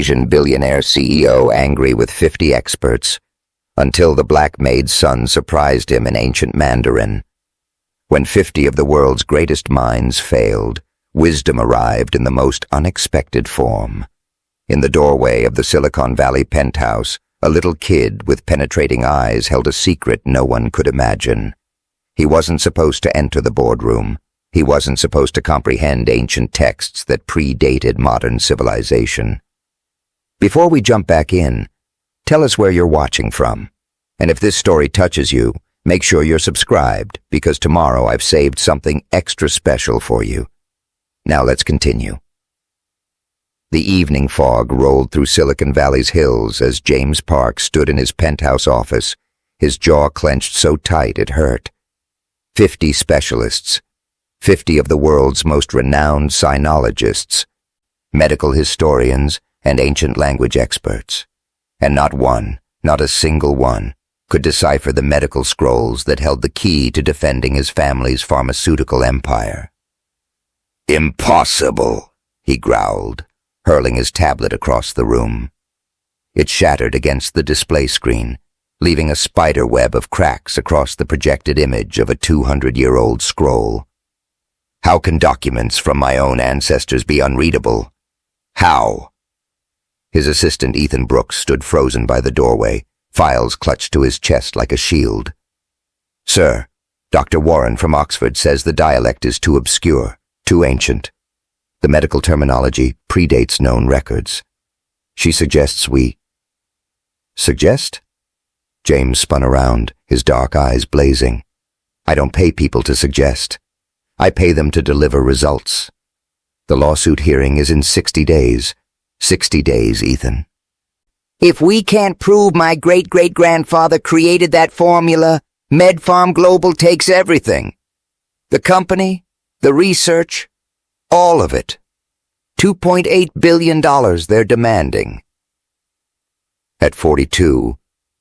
Asian billionaire CEO angry with 50 experts, until the black maid's son surprised him in ancient Mandarin. When 50 of the world's greatest minds failed, wisdom arrived in the most unexpected form. In the doorway of the Silicon Valley penthouse, a little kid with penetrating eyes held a secret no one could imagine. He wasn't supposed to enter the boardroom. He wasn't supposed to comprehend ancient texts that predated modern civilization. Before we jump back in, tell us where you're watching from. And if this story touches you, make sure you're subscribed, because tomorrow I've saved something extra special for you. Now let's continue. The evening fog rolled through Silicon Valley's hills as James Park stood in his penthouse office, his jaw clenched so tight it hurt. 50 specialists, 50 of the world's most renowned sinologists, medical historians, and ancient language experts. And not one, not a single one, could decipher the medical scrolls that held the key to defending his family's pharmaceutical empire. "Impossible," he growled, hurling his tablet across the room. It shattered against the display screen, leaving a spider web of cracks across the projected image of a 200-year-old scroll. How can documents from my own ancestors be unreadable? How? His assistant Ethan Brooks stood frozen by the doorway, files clutched to his chest like a shield. "Sir, Dr. Warren from Oxford says the dialect is too obscure, too ancient. The medical terminology predates known records. She suggests we—" "Suggest?" James spun around, his dark eyes blazing. "I don't pay people to suggest. I pay them to deliver results. The lawsuit hearing is in 60 days. 60 days, Ethan." "If we can't prove my great-great-grandfather created that formula, MedFarm Global takes everything. The company, the research, all of it. $2.8 billion they're demanding." At 42,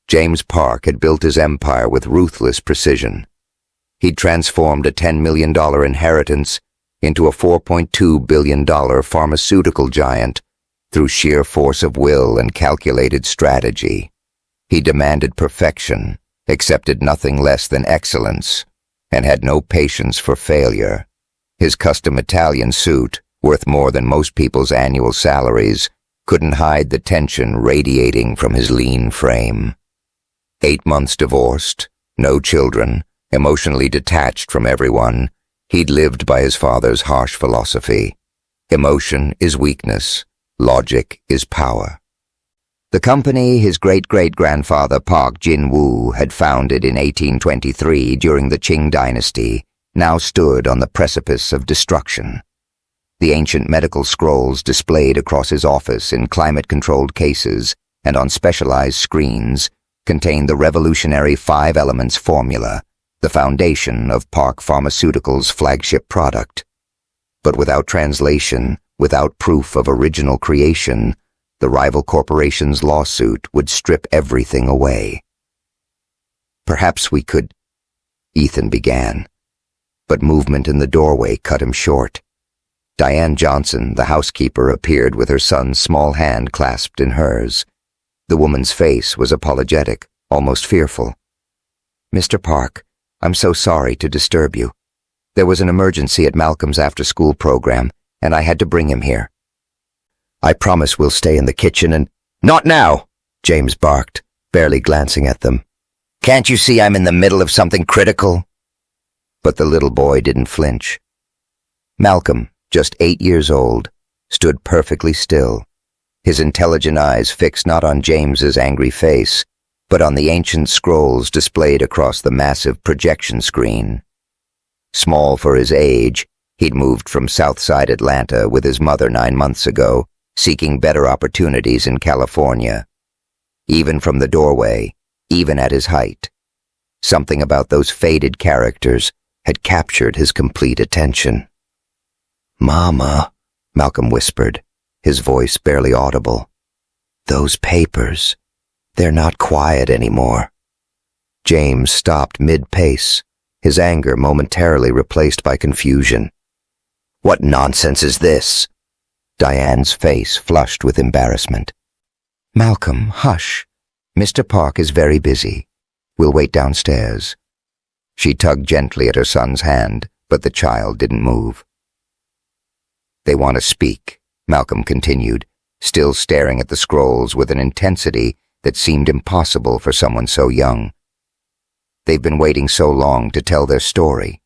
James Park had built his empire with ruthless precision. He'd transformed a $10 million inheritance into a $4.2 billion pharmaceutical giant through sheer force of will and calculated strategy. He demanded perfection, accepted nothing less than excellence, and had no patience for failure. His custom Italian suit, worth more than most people's annual salaries, couldn't hide the tension radiating from his lean frame. 8 months divorced, no children, emotionally detached from everyone, he'd lived by his father's harsh philosophy. Emotion is weakness. Logic is power. The company his great-great-grandfather Park Jin-woo had founded in 1823 during the Qing dynasty now stood on the precipice of destruction. The ancient medical scrolls displayed across his office in climate-controlled cases and on specialized screens contained the revolutionary 5 elements formula, the foundation of Park Pharmaceuticals' flagship product. But without translation, without proof of original creation, the rival corporation's lawsuit would strip everything away. "Perhaps we could—" Ethan began, but movement in the doorway cut him short. Diane Johnson, the housekeeper, appeared with her son's small hand clasped in hers. The woman's face was apologetic, almost fearful. "Mr. Park, I'm so sorry to disturb you. There was an emergency at Malcolm's after-school program, and I had to bring him here. I promise we'll stay in the kitchen and—" "Not now!" James barked, barely glancing at them. "Can't you see I'm in the middle of something critical?" But the little boy didn't flinch. Malcolm, just 8 years old, stood perfectly still, his intelligent eyes fixed not on James's angry face, but on the ancient scrolls displayed across the massive projection screen. Small for his age, he'd moved from Southside Atlanta with his mother 9 months ago, seeking better opportunities in California. Even from the doorway, even at his height, something about those faded characters had captured his complete attention. "Mama," Malcolm whispered, his voice barely audible. "Those papers, they're not quiet anymore." James stopped mid-pace, his anger momentarily replaced by confusion. "What nonsense is this?" Diane's face flushed with embarrassment. "Malcolm, hush. Mr. Park is very busy. We'll wait downstairs." She tugged gently at her son's hand, but the child didn't move. "They want to speak," Malcolm continued, still staring at the scrolls with an intensity that seemed impossible for someone so young. "They've been waiting so long to tell their story."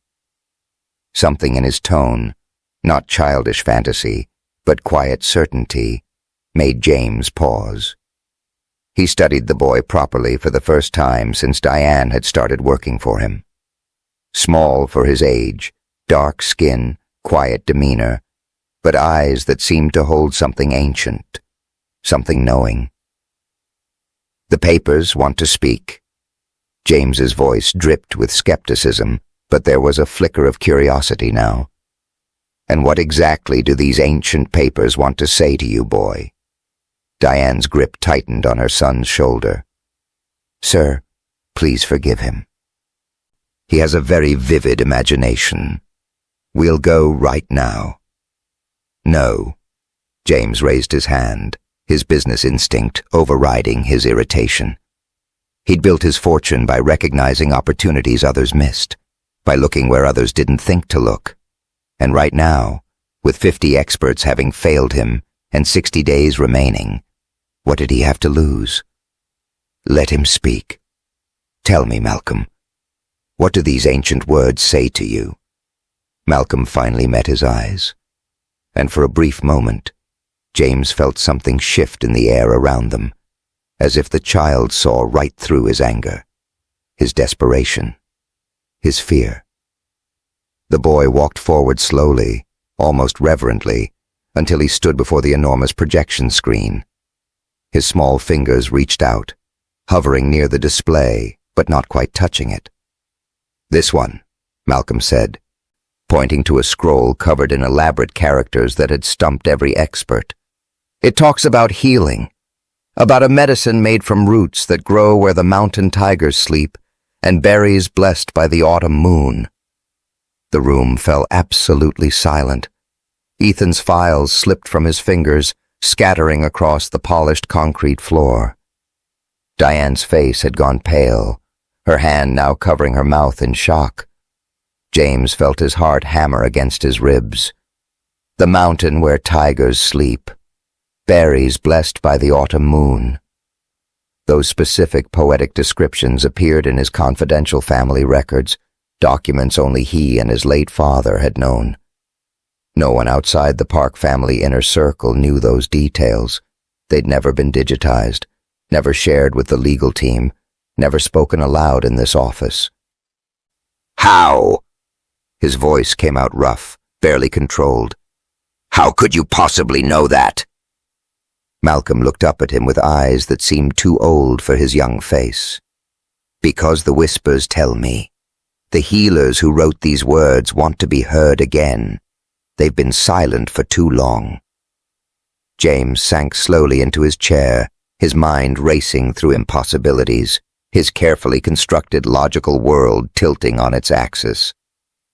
Something in his tone, not childish fantasy, but quiet certainty, made James pause. He studied the boy properly for the first time since Diane had started working for him. Small for his age, dark skin, quiet demeanor, but eyes that seemed to hold something ancient, something knowing. "The papers want to speak." James's voice dripped with skepticism, but there was a flicker of curiosity now. "And what exactly do these ancient papers want to say to you, boy?" Diane's grip tightened on her son's shoulder. "Sir, please forgive him. He has a very vivid imagination. We'll go right now." "No." James raised his hand, his business instinct overriding his irritation. He'd built his fortune by recognizing opportunities others missed, by looking where others didn't think to look. And right now, with 50 experts having failed him and 60 days remaining, what did he have to lose? "Let him speak. Tell me, Malcolm, what do these ancient words say to you?" Malcolm finally met his eyes, and for a brief moment, James felt something shift in the air around them, as if the child saw right through his anger, his desperation, his fear. The boy walked forward slowly, almost reverently, until he stood before the enormous projection screen. His small fingers reached out, hovering near the display, but not quite touching it. "This one," Malcolm said, pointing to a scroll covered in elaborate characters that had stumped every expert. "It talks about healing, about a medicine made from roots that grow where the mountain tigers sleep, and berries blessed by the autumn moon." The room fell absolutely silent. Ethan's files slipped from his fingers, scattering across the polished concrete floor. Diane's face had gone pale, her hand now covering her mouth in shock. James felt his heart hammer against his ribs. The mountain where tigers sleep, berries blessed by the autumn moon. Those specific poetic descriptions appeared in his confidential family records, documents only he and his late father had known. No one outside the Park family inner circle knew those details. They'd never been digitized, never shared with the legal team, never spoken aloud in this office. "How?" His voice came out rough, barely controlled. "How could you possibly know that?" Malcolm looked up at him with eyes that seemed too old for his young face. "Because the whispers tell me. The healers who wrote these words want to be heard again. They've been silent for too long." James sank slowly into his chair, his mind racing through impossibilities, his carefully constructed logical world tilting on its axis.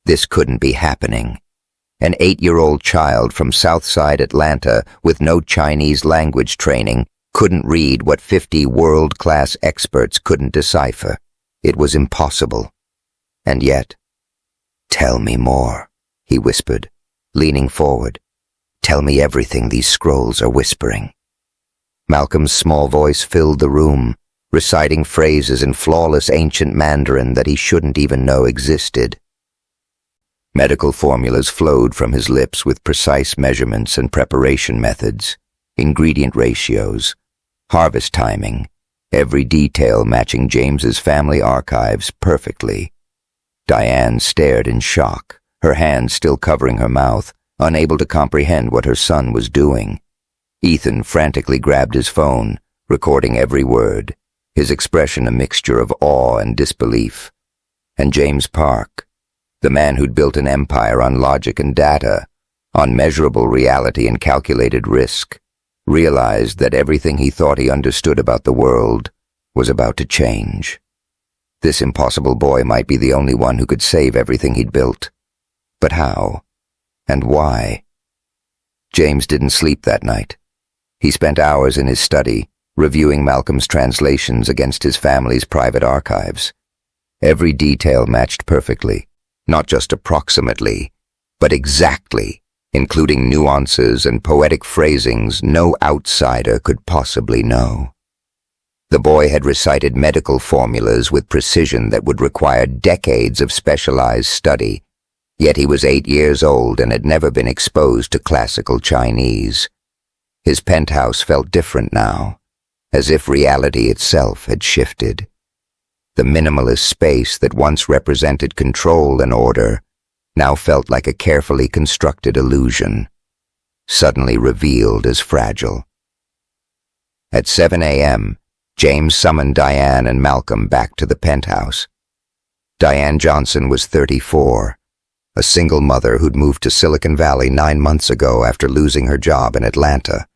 This couldn't be happening. An 8-year-old child from Southside Atlanta with no Chinese language training couldn't read what 50 world-class experts couldn't decipher. It was impossible. And yet, "Tell me more," he whispered, leaning forward. "Tell me everything these scrolls are whispering." Malcolm's small voice filled the room, reciting phrases in flawless ancient Mandarin that he shouldn't even know existed. Medical formulas flowed from his lips with precise measurements and preparation methods, ingredient ratios, harvest timing, every detail matching James's family archives perfectly. Diane stared in shock, her hand still covering her mouth, unable to comprehend what her son was doing. Ethan frantically grabbed his phone, recording every word, his expression a mixture of awe and disbelief. And James Park, the man who'd built an empire on logic and data, on measurable reality and calculated risk, realized that everything he thought he understood about the world was about to change. This impossible boy might be the only one who could save everything he'd built. But how? And why? James didn't sleep that night. He spent hours in his study, reviewing Malcolm's translations against his family's private archives. Every detail matched perfectly, not just approximately, but exactly, including nuances and poetic phrasings no outsider could possibly know. The boy had recited medical formulas with precision that would require decades of specialized study, yet he was 8 years old and had never been exposed to classical Chinese. His penthouse felt different now, as if reality itself had shifted. The minimalist space that once represented control and order now felt like a carefully constructed illusion, suddenly revealed as fragile. At 7 a.m., James summoned Diane and Malcolm back to the penthouse. Diane Johnson was 34, a single mother who'd moved to Silicon Valley 9 months ago after losing her job in Atlanta.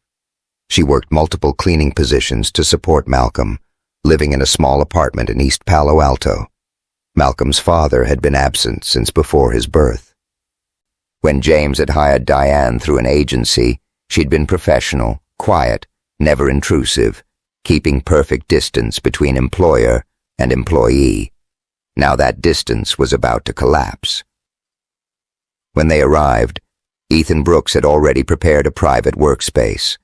She worked multiple cleaning positions to support Malcolm, living in a small apartment in East Palo Alto. Malcolm's father had been absent since before his birth. When James had hired Diane through an agency, she'd been professional, quiet, never intrusive, keeping perfect distance between employer and employee. Now that distance was about to collapse. When they arrived, Ethan Brooks had already prepared a private workspace.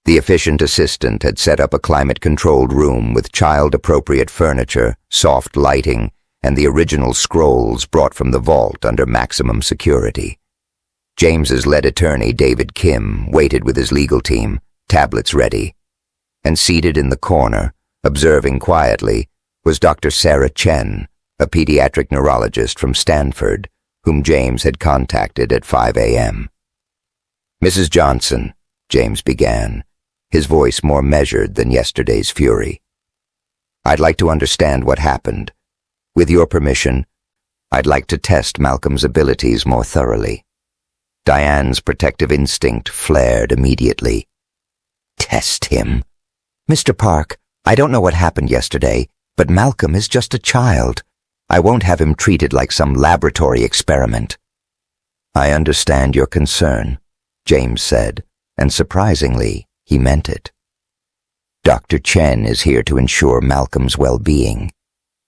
The efficient assistant had set up a climate-controlled room with child-appropriate furniture, soft lighting, and the original scrolls brought from the vault under maximum security. James's lead attorney, David Kim, waited with his legal team, tablets ready. And seated in the corner, observing quietly, was Dr. Sarah Chen, a pediatric neurologist from Stanford, whom James had contacted at 5 a.m. "Mrs. Johnson," James began, his voice more measured than yesterday's fury. "I'd like to understand what happened. With your permission, I'd like to test Malcolm's abilities more thoroughly." Diane's protective instinct flared immediately. "Test him? Mr. Park, I don't know what happened yesterday, but Malcolm is just a child. I won't have him treated like some laboratory experiment." "I understand your concern," James said, and surprisingly, he meant it. "Dr. Chen is here to ensure Malcolm's well-being.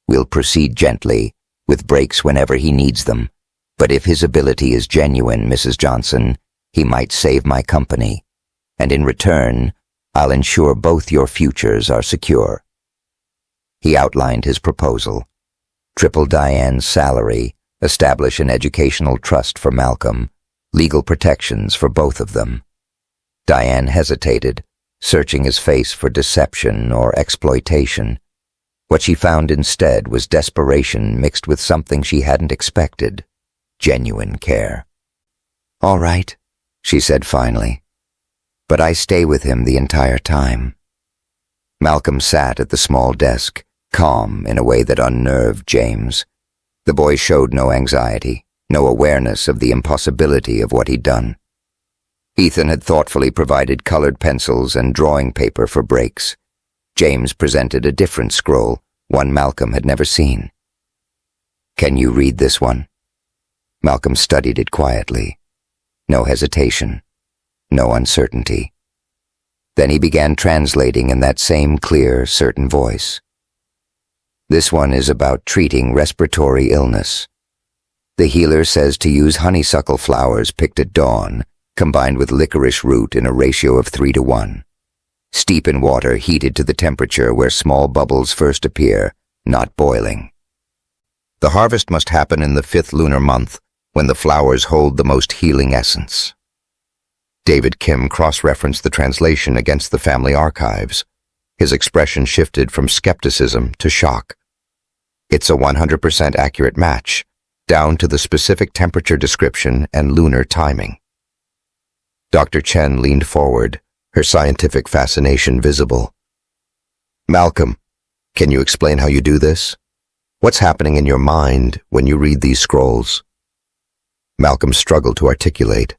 We'll proceed gently, with breaks whenever he needs them, but if his ability is genuine, Mrs. Johnson, he might save my company, and in return, I'll ensure both your futures are secure." He outlined his proposal. Triple Diane's salary, establish an educational trust for Malcolm, legal protections for both of them. Diane hesitated, searching his face for deception or exploitation. What she found instead was desperation mixed with something she hadn't expected, genuine care. "All right," she said finally, "but I stay with him the entire time." Malcolm sat at the small desk, calm in a way that unnerved James. The boy showed no anxiety, no awareness of the impossibility of what he'd done. Ethan had thoughtfully provided colored pencils and drawing paper for breaks. James presented a different scroll, one Malcolm had never seen. "Can you read this one?" Malcolm studied it quietly. No hesitation, no uncertainty. Then he began translating in that same clear, certain voice. "This one is about treating respiratory illness. The healer says to use honeysuckle flowers picked at dawn, combined with licorice root in a ratio of 3:1. Steep in water heated to the temperature where small bubbles first appear, not boiling. The harvest must happen in the 5th lunar month, when the flowers hold the most healing essence." David Kim cross-referenced the translation against the family archives. His expression shifted from skepticism to shock. "It's a 100% accurate match, down to the specific temperature description and lunar timing." Dr. Chen leaned forward, her scientific fascination visible. "Malcolm, can you explain how you do this? What's happening in your mind when you read these scrolls?" Malcolm struggled to articulate.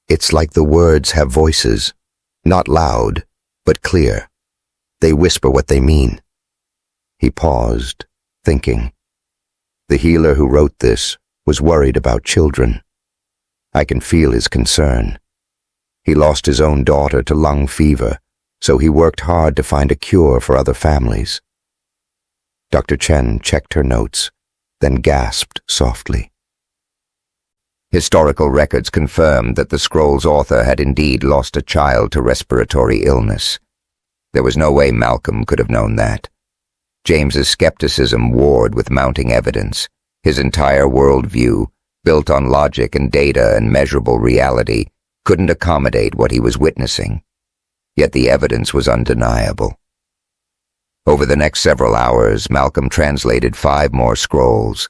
"It's like the words have voices, not loud, but clear. They whisper what they mean." He paused, thinking. The healer who wrote this was worried about children. I can feel his concern. He lost his own daughter to lung fever, so he worked hard to find a cure for other families. Dr. Chen checked her notes, then gasped softly. Historical records confirmed that the scroll's author had indeed lost a child to respiratory illness. There was no way Malcolm could have known that. James's skepticism warred with mounting evidence. His entire worldview, built on logic and data and measurable reality, couldn't accommodate what he was witnessing. Yet the evidence was undeniable. Over the next several hours, Malcolm translated 5 more scrolls.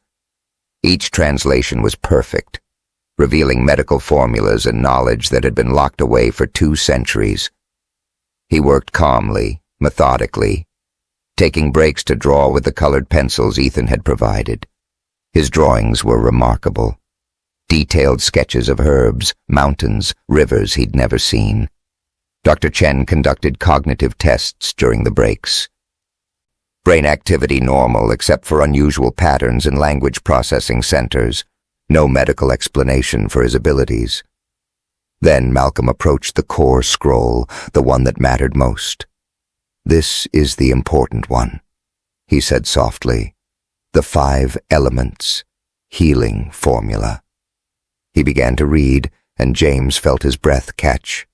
Each translation was perfect, revealing medical formulas and knowledge that had been locked away for 2 centuries. He worked calmly, methodically, taking breaks to draw with the colored pencils Ethan had provided. His drawings were remarkable. Detailed sketches of herbs, mountains, rivers he'd never seen. Dr. Chen conducted cognitive tests during the breaks. Brain activity normal except for unusual patterns in language processing centers. No medical explanation for his abilities. Then Malcolm approached the core scroll, the one that mattered most. "This is the important one," he said softly. "The 5 elements, healing formula." He began to read, and James felt his breath catch.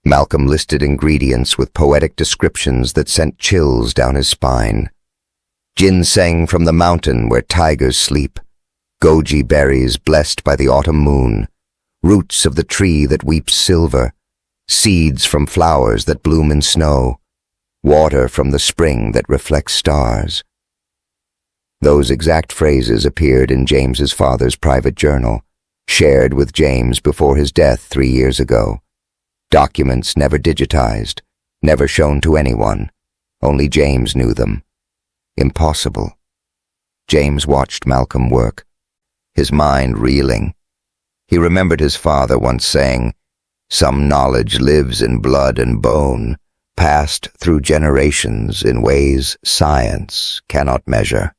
Malcolm listed ingredients with poetic descriptions that sent chills down his spine. Ginseng from the mountain where tigers sleep, goji berries blessed by the autumn moon, roots of the tree that weeps silver, seeds from flowers that bloom in snow, water from the spring that reflects stars. Those exact phrases appeared in James's father's private journal, shared with James before his death 3 years ago. Documents never digitized, never shown to anyone. Only James knew them. Impossible. James watched Malcolm work, his mind reeling. He remembered his father once saying, "Some knowledge lives in blood and bone, passed through generations in ways science cannot measure."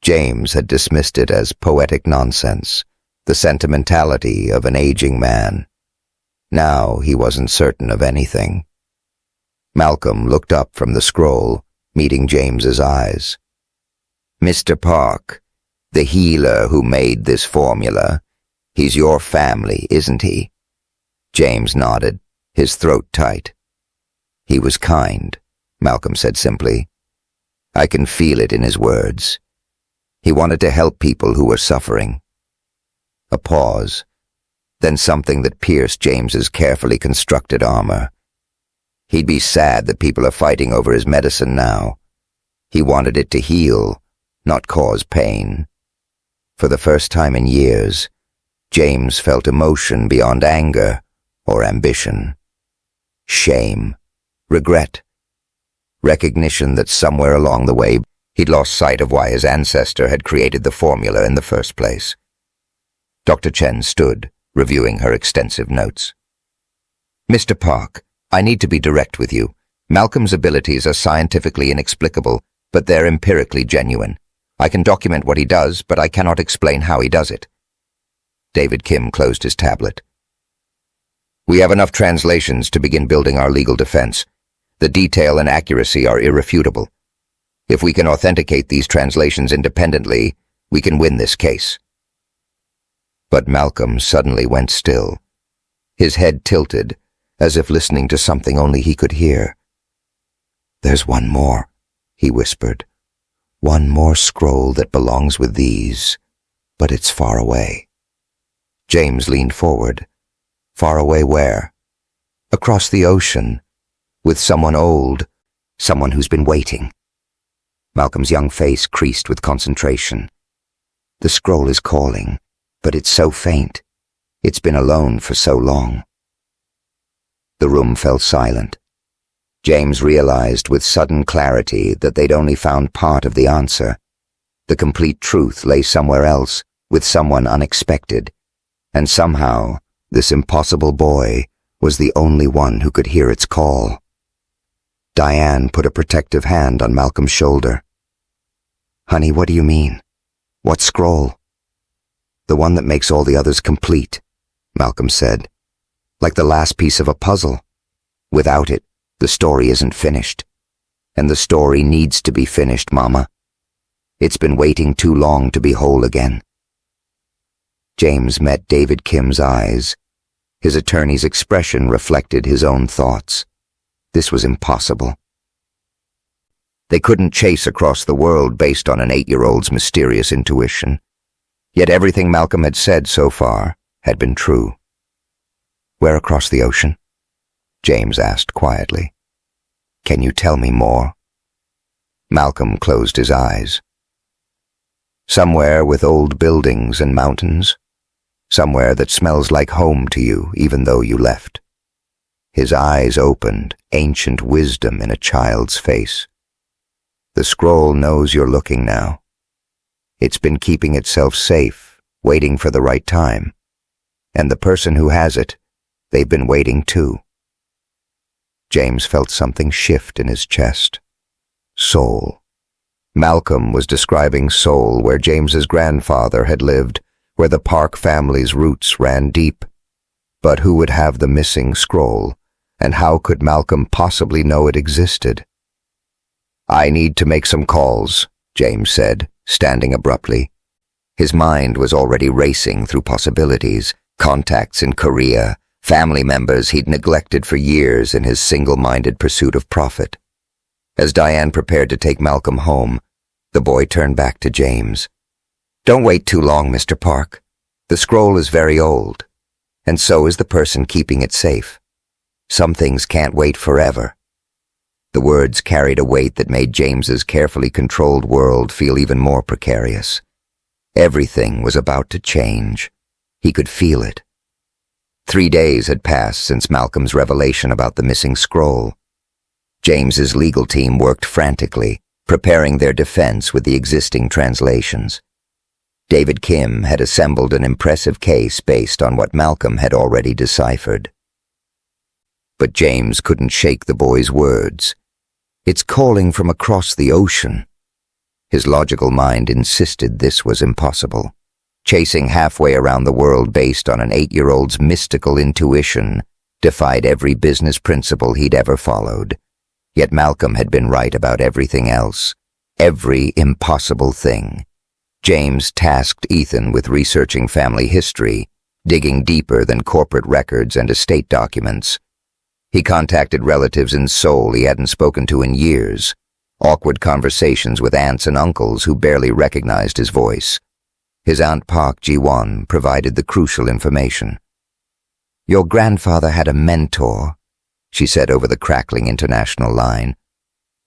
James had dismissed it as poetic nonsense, the sentimentality of an aging man. Now he wasn't certain of anything. Malcolm looked up from the scroll, meeting James's eyes. "Mr. Park, the healer who made this formula, he's your family, isn't he?" James nodded, his throat tight. "He was kind," Malcolm said simply. "I can feel it in his words. He wanted to help people who were suffering." A pause, then something that pierced James's carefully constructed armor. He'd be sad that people are fighting over his medicine now. He wanted it to heal, not cause pain. For the first time in years, James felt emotion beyond anger or ambition. Shame, regret, recognition that somewhere along the way he'd lost sight of why his ancestor had created the formula in the first place. Dr. Chen stood, reviewing her extensive notes. "Mr. Park, I need to be direct with you. Malcolm's abilities are scientifically inexplicable, but they're empirically genuine. I can document what he does, but I cannot explain how he does it." David Kim closed his tablet. "We have enough translations to begin building our legal defense. The detail and accuracy are irrefutable. If we can authenticate these translations independently, we can win this case." But Malcolm suddenly went still. His head tilted, as if listening to something only he could hear. "There's one more," he whispered. "One more scroll that belongs with these, but it's far away." James leaned forward. "Far away where?" "Across the ocean, with someone old, someone who's been waiting." Malcolm's young face creased with concentration. "The scroll is calling, but it's so faint. It's been alone for so long." The room fell silent. James realized with sudden clarity that they'd only found part of the answer. The complete truth lay somewhere else, with someone unexpected. And somehow, this impossible boy was the only one who could hear its call. Diane put a protective hand on Malcolm's shoulder. "Honey, what do you mean? What scroll?" "The one that makes all the others complete," Malcolm said. like the last piece of a puzzle. Without it, the story isn't finished. And the story needs to be finished, Mama. It's been waiting too long to be whole again. James met David Kim's eyes. His attorney's expression reflected his own thoughts. This was impossible. They couldn't chase across the world based on an 8-year-old's mysterious intuition. Yet everything Malcolm had said so far had been true. Where across the ocean? James asked quietly. Can you tell me more? Malcolm closed his eyes. Somewhere with old buildings and mountains. Somewhere that smells like home to you even though you left. His eyes opened, ancient wisdom in a child's face. The scroll knows you're looking now. It's been keeping itself safe, waiting for the right time. And the person who has it, they've been waiting too. James felt something shift in his chest. Soul. Malcolm was describing Seoul, where James's grandfather had lived, where the Park family's roots ran deep. But who would have the missing scroll, and how could Malcolm possibly know it existed? I need to make some calls, James said, standing abruptly. His mind was already racing through possibilities, contacts in Korea, family members he'd neglected for years in his single-minded pursuit of profit. As Diane prepared to take Malcolm home, the boy turned back to James. Don't wait too long, Mr. Park. The scroll is very old, and so is the person keeping it safe. Some things can't wait forever. The words carried a weight that made James's carefully controlled world feel even more precarious. Everything was about to change. He could feel it. 3 days had passed since Malcolm's revelation about the missing scroll. James's legal team worked frantically, preparing their defense with the existing translations. David Kim had assembled an impressive case based on what Malcolm had already deciphered. But James couldn't shake the boy's words. It's calling from across the ocean. His logical mind insisted this was impossible. Chasing halfway around the world based on an 8-year-old's mystical intuition defied every business principle he'd ever followed. Yet Malcolm had been right about everything else, every impossible thing. James tasked Ethan with researching family history, digging deeper than corporate records and estate documents. He contacted relatives in Seoul he hadn't spoken to in years, awkward conversations with aunts and uncles who barely recognized his voice. His Aunt Park Ji-won provided the crucial information. Your grandfather had a mentor, she said over the crackling international line.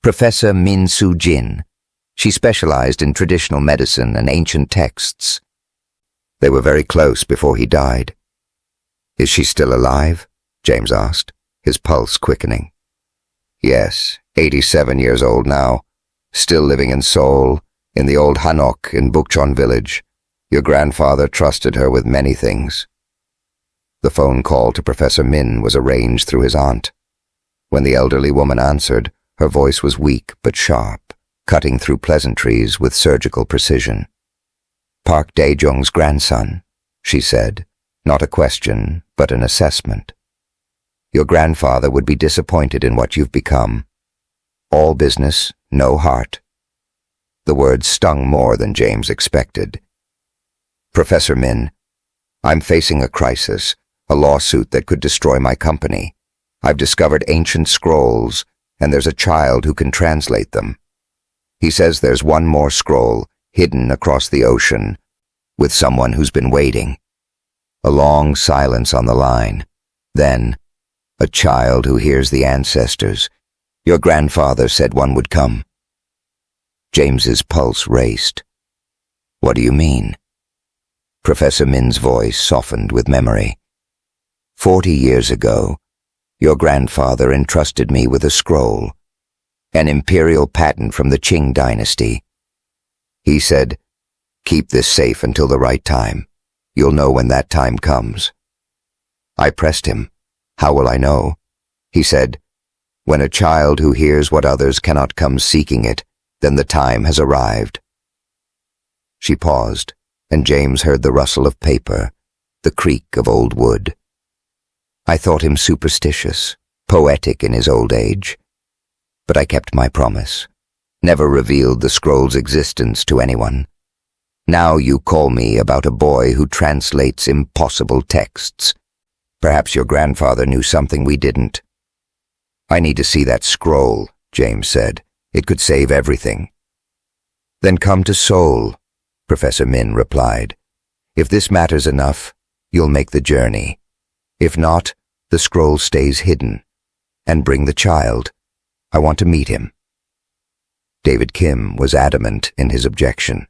Professor Min Soo-jin. She specialized in traditional medicine and ancient texts. They were very close before he died. Is she still alive? James asked, his pulse quickening. Yes, 87 years old now, still living in Seoul, in the old Hanok in Bukchon village. Your grandfather trusted her with many things. The phone call to Professor Min was arranged through his aunt. When the elderly woman answered, her voice was weak but sharp, cutting through pleasantries with surgical precision. Park Dae-jung's grandson, she said, not a question, but an assessment. Your grandfather would be disappointed in what you've become. All business, no heart. The words stung more than James expected. Professor Min, I'm facing a crisis, a lawsuit that could destroy my company. I've discovered ancient scrolls, and there's a child who can translate them. He says there's one more scroll, hidden across the ocean, with someone who's been waiting. A long silence on the line. Then, a child who hears the ancestors. Your grandfather said one would come. James's pulse raced. What do you mean? Professor Min's voice softened with memory. 40 years ago, your grandfather entrusted me with a scroll, an imperial patent from the Qing dynasty. He said, keep this safe until the right time. You'll know when that time comes. I pressed him. How will I know? He said, when a child who hears what others cannot come seeking it, then the time has arrived. She paused, and James heard the rustle of paper, the creak of old wood. I thought him superstitious, poetic in his old age. But I kept my promise, never revealed the scroll's existence to anyone. Now you call me about a boy who translates impossible texts. Perhaps your grandfather knew something we didn't. I need to see that scroll, James said. It could save everything. Then come to Seoul, Professor Min replied. If this matters enough, you'll make the journey. If not, the scroll stays hidden. And bring the child. I want to meet him. David Kim was adamant in his objection.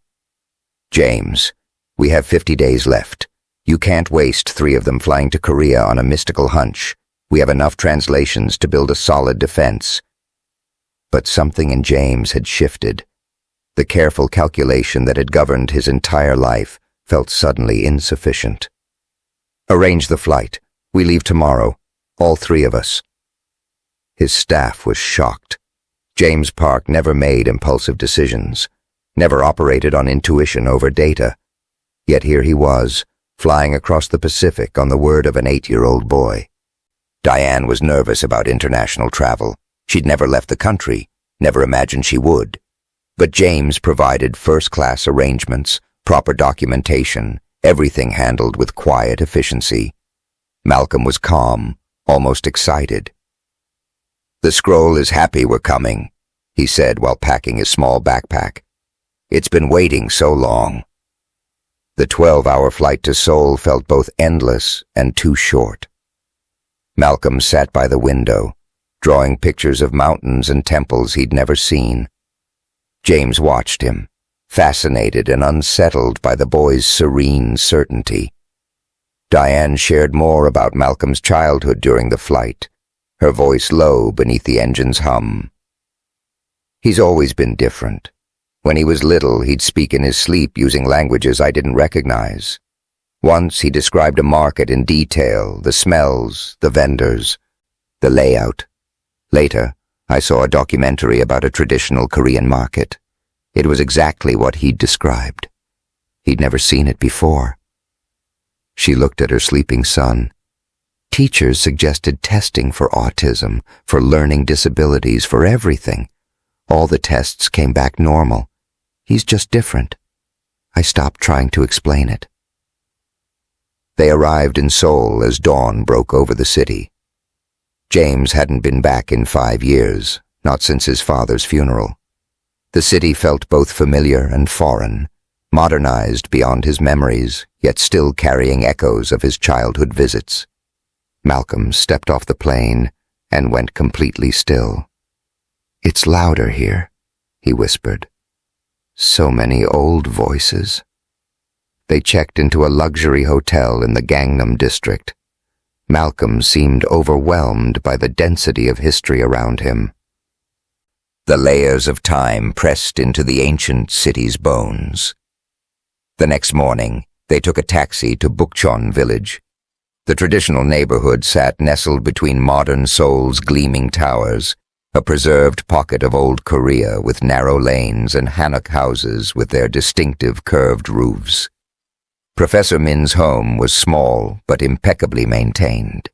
James, we have 50 days left. You can't waste 3 of them flying to Korea on a mystical hunch. We have enough translations to build a solid defense. But something in James had shifted. The careful calculation that had governed his entire life felt suddenly insufficient. Arrange the flight. We leave tomorrow, all 3 of us. His staff was shocked. James Park never made impulsive decisions, never operated on intuition over data. Yet here he was, flying across the Pacific on the word of an 8-year-old boy. Diane was nervous about international travel. She'd never left the country, never imagined she would. But James provided first-class arrangements, proper documentation, everything handled with quiet efficiency. Malcolm was calm, almost excited. The scroll is happy we're coming, he said while packing his small backpack. It's been waiting so long. The 12-hour flight to Seoul felt both endless and too short. Malcolm sat by the window, drawing pictures of mountains and temples he'd never seen. James watched him, fascinated and unsettled by the boy's serene certainty. Diane shared more about Malcolm's childhood during the flight, her voice low beneath the engine's hum. He's always been different. When he was little, he'd speak in his sleep using languages I didn't recognize. Once he described a market in detail, the smells, the vendors, the layout. Later, I saw a documentary about a traditional Korean market. It was exactly what he'd described. He'd never seen it before. She looked at her sleeping son. Teachers suggested testing for autism, for learning disabilities, for everything. All the tests came back normal. He's just different. I stopped trying to explain it. They arrived in Seoul as dawn broke over the city. James hadn't been back in 5 years, not since his father's funeral. The city felt both familiar and foreign, modernized beyond his memories, yet still carrying echoes of his childhood visits. Malcolm stepped off the plane and went completely still. It's louder here, he whispered. So many old voices. They checked into a luxury hotel in the Gangnam district. Malcolm seemed overwhelmed by the density of history around him. The layers of time pressed into the ancient city's bones. The next morning, they took a taxi to Bukchon village. The traditional neighborhood sat nestled between modern Seoul's gleaming towers, a preserved pocket of old Korea with narrow lanes and hanok houses with their distinctive curved roofs. Professor Min's home was small but impeccably maintained.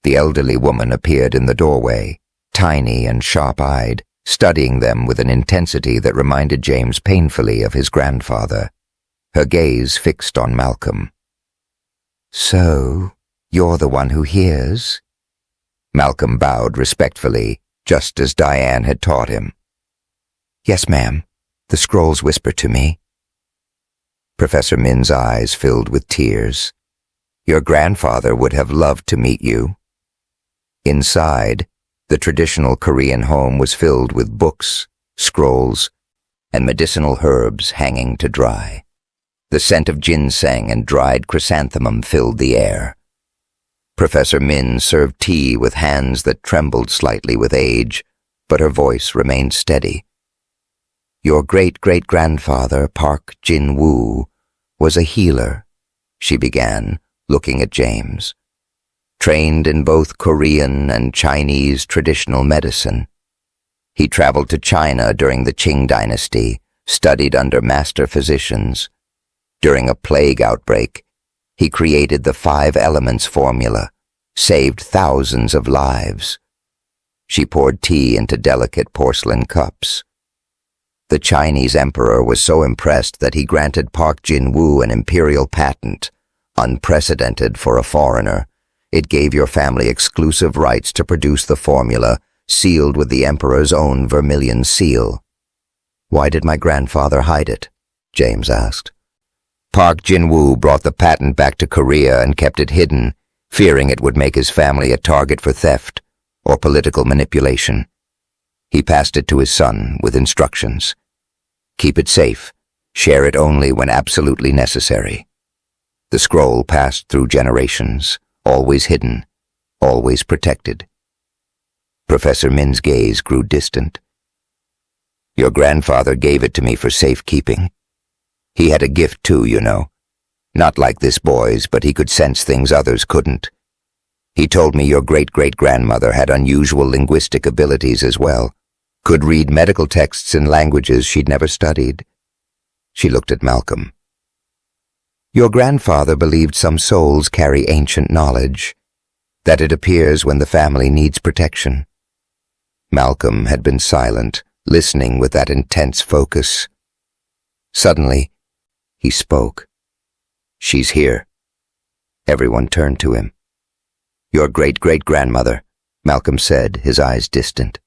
The elderly woman appeared in the doorway, tiny and sharp-eyed, studying them with an intensity that reminded James painfully of his grandfather, her gaze fixed on Malcolm. So, you're the one who hears? Malcolm bowed respectfully, just as Diane had taught him. Yes, ma'am. The scrolls whisper to me. Professor Min's eyes filled with tears. Your grandfather would have loved to meet you. Inside, the traditional Korean home was filled with books, scrolls, and medicinal herbs hanging to dry. The scent of ginseng and dried chrysanthemum filled the air. Professor Min served tea with hands that trembled slightly with age, but her voice remained steady. Your great-great-grandfather, Park Jin-woo, was a healer, she began, looking at James. Trained in both Korean and Chinese traditional medicine. He traveled to China during the Qing dynasty, studied under master physicians. During a plague outbreak, he created the 5 elements formula, saved thousands of lives. She poured tea into delicate porcelain cups. The Chinese emperor was so impressed that he granted Park Jin-woo an imperial patent, unprecedented for a foreigner. It gave your family exclusive rights to produce the formula, sealed with the emperor's own vermilion seal. "Why did my grandfather hide it?" James asked. Park Jin-woo brought the patent back to Korea and kept it hidden, fearing it would make his family a target for theft or political manipulation. He passed it to his son with instructions. Keep it safe. Share it only when absolutely necessary. The scroll passed through generations, always hidden, always protected. Professor Min's gaze grew distant. "Your grandfather gave it to me for safekeeping. He had a gift too, you know. Not like this boy's, but he could sense things others couldn't. He told me your great-great-grandmother had unusual linguistic abilities as well, could read medical texts in languages she'd never studied." She looked at Malcolm. "Your grandfather believed some souls carry ancient knowledge, that it appears when the family needs protection." Malcolm had been silent, listening with that intense focus. Suddenly, he spoke. "She's here." Everyone turned to him. "Your great-great-grandmother," Malcolm said, his eyes distant.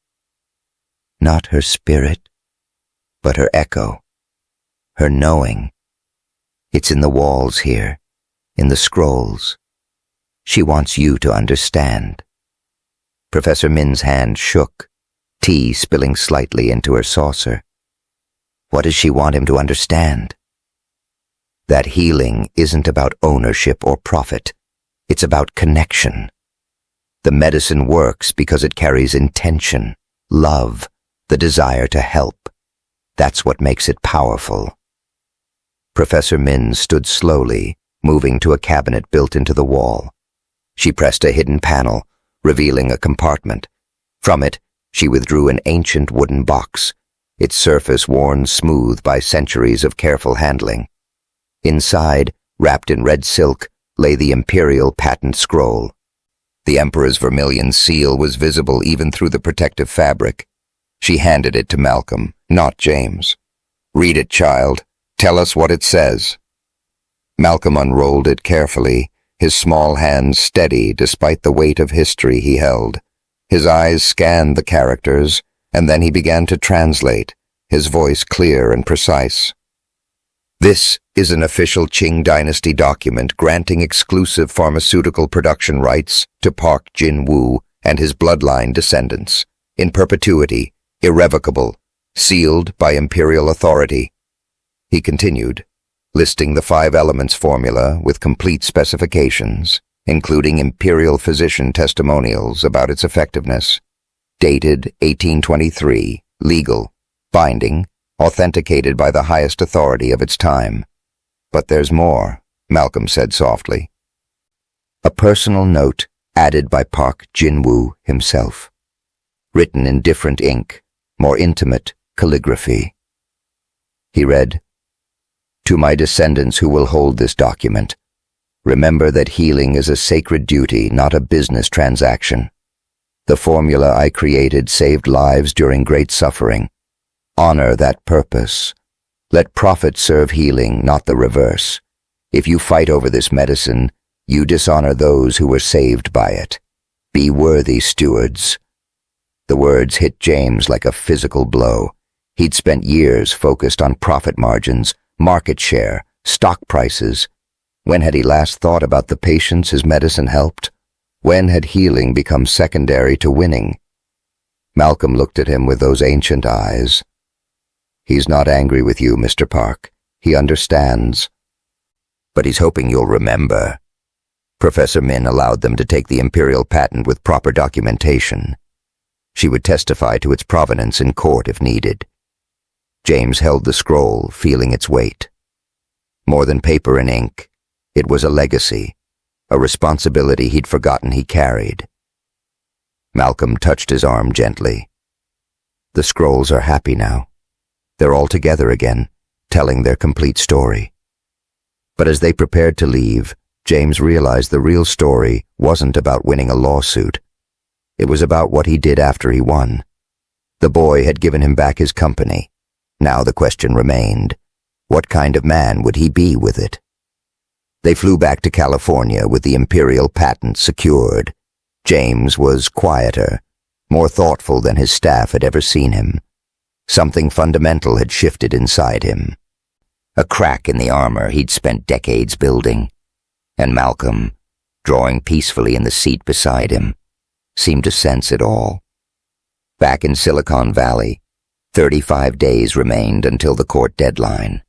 "Not her spirit, but her echo, her knowing. It's in the walls here, in the scrolls. She wants you to understand." Professor Min's hand shook, tea spilling slightly into her saucer. "What does she want him to understand?" "That healing isn't about ownership or profit. It's about connection. The medicine works because it carries intention, love, the desire to help. That's what makes it powerful." Professor Min stood slowly, moving to a cabinet built into the wall. She pressed a hidden panel, revealing a compartment. From it, she withdrew an ancient wooden box, its surface worn smooth by centuries of careful handling. Inside, wrapped in red silk, lay the imperial patent scroll. The emperor's vermilion seal was visible even through the protective fabric. She handed it to Malcolm, not James. "Read it, child. Tell us what it says." Malcolm unrolled it carefully, his small hands steady despite the weight of history he held. His eyes scanned the characters, and then he began to translate, his voice clear and precise. "This is an official Qing dynasty document granting exclusive pharmaceutical production rights to Park Jin-woo and his bloodline descendants, in perpetuity, irrevocable, sealed by imperial authority." He continued, listing the 5 elements formula with complete specifications, including imperial physician testimonials about its effectiveness. Dated 1823, legal, binding, authenticated by the highest authority of its time. "But there's more," Malcolm said softly. "A personal note added by Park Jin-woo himself, written in different ink, more intimate calligraphy." He read, "To my descendants who will hold this document, remember that healing is a sacred duty, not a business transaction. The formula I created saved lives during great suffering. Honor that purpose. Let profit serve healing, not the reverse. If you fight over this medicine, you dishonor those who were saved by it. Be worthy stewards." The words hit James like a physical blow. He'd spent years focused on profit margins, market share, stock prices. When had he last thought about the patients his medicine helped? When had healing become secondary to winning? Malcolm looked at him with those ancient eyes. "He's not angry with you, Mr. Park. He understands. But he's hoping you'll remember." Professor Min allowed them to take the imperial patent with proper documentation. She would testify to its provenance in court if needed. James held the scroll, feeling its weight. More than paper and ink, it was a legacy, a responsibility he'd forgotten he carried. Malcolm touched his arm gently. "The scrolls are happy now. They're all together again, telling their complete story." But as they prepared to leave, James realized the real story wasn't about winning a lawsuit. It was about what he did after he won. The boy had given him back his company. Now the question remained, what kind of man would he be with it? They flew back to California with the imperial patent secured. James was quieter, more thoughtful than his staff had ever seen him. Something fundamental had shifted inside him. A crack in the armor he'd spent decades building. And Malcolm, drawing peacefully in the seat beside him, seemed to sense it all. Back in Silicon Valley, 35 days remained until the court deadline.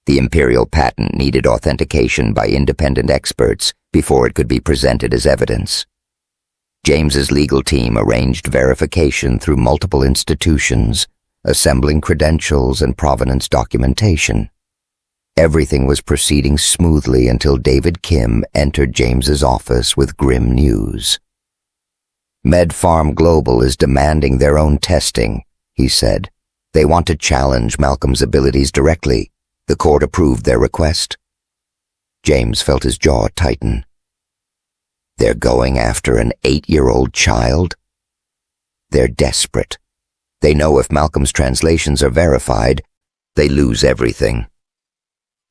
The imperial patent needed authentication by independent experts before it could be presented as evidence. James's legal team arranged verification through multiple institutions, assembling credentials and provenance documentation. Everything was proceeding smoothly until David Kim entered James's office with grim news. MedFarm Global is demanding their own testing, he said. They want to challenge Malcolm's abilities directly. The court approved their request. James felt his jaw tighten. They're going after an 8-year-old child? They're desperate. They know if Malcolm's translations are verified, they lose everything.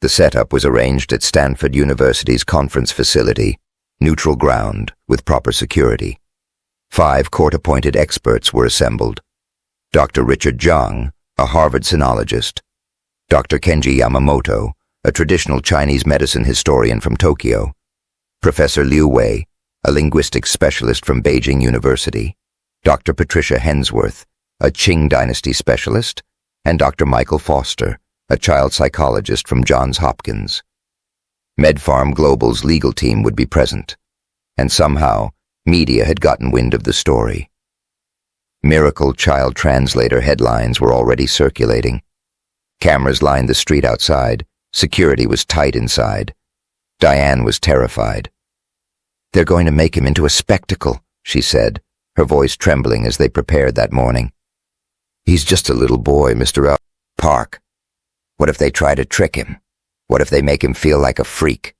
The setup was arranged at Stanford University's conference facility, neutral ground with proper security. 5 court-appointed experts were assembled. Dr. Richard Zhang, a Harvard sinologist, Dr. Kenji Yamamoto, a traditional Chinese medicine historian from Tokyo, Professor Liu Wei, a linguistics specialist from Beijing University, Dr. Patricia Hensworth, a Qing dynasty specialist, and Dr. Michael Foster, a child psychologist from Johns Hopkins. MedFarm Global's legal team would be present, and somehow media had gotten wind of the story. Miracle child translator headlines were already circulating. Cameras lined the street outside. Security was tight inside. Diane was terrified. They're going to make him into a spectacle, she said, her voice trembling as they prepared that morning. He's just a little boy, Mr. Park. What if they try to trick him? What if they make him feel like a freak?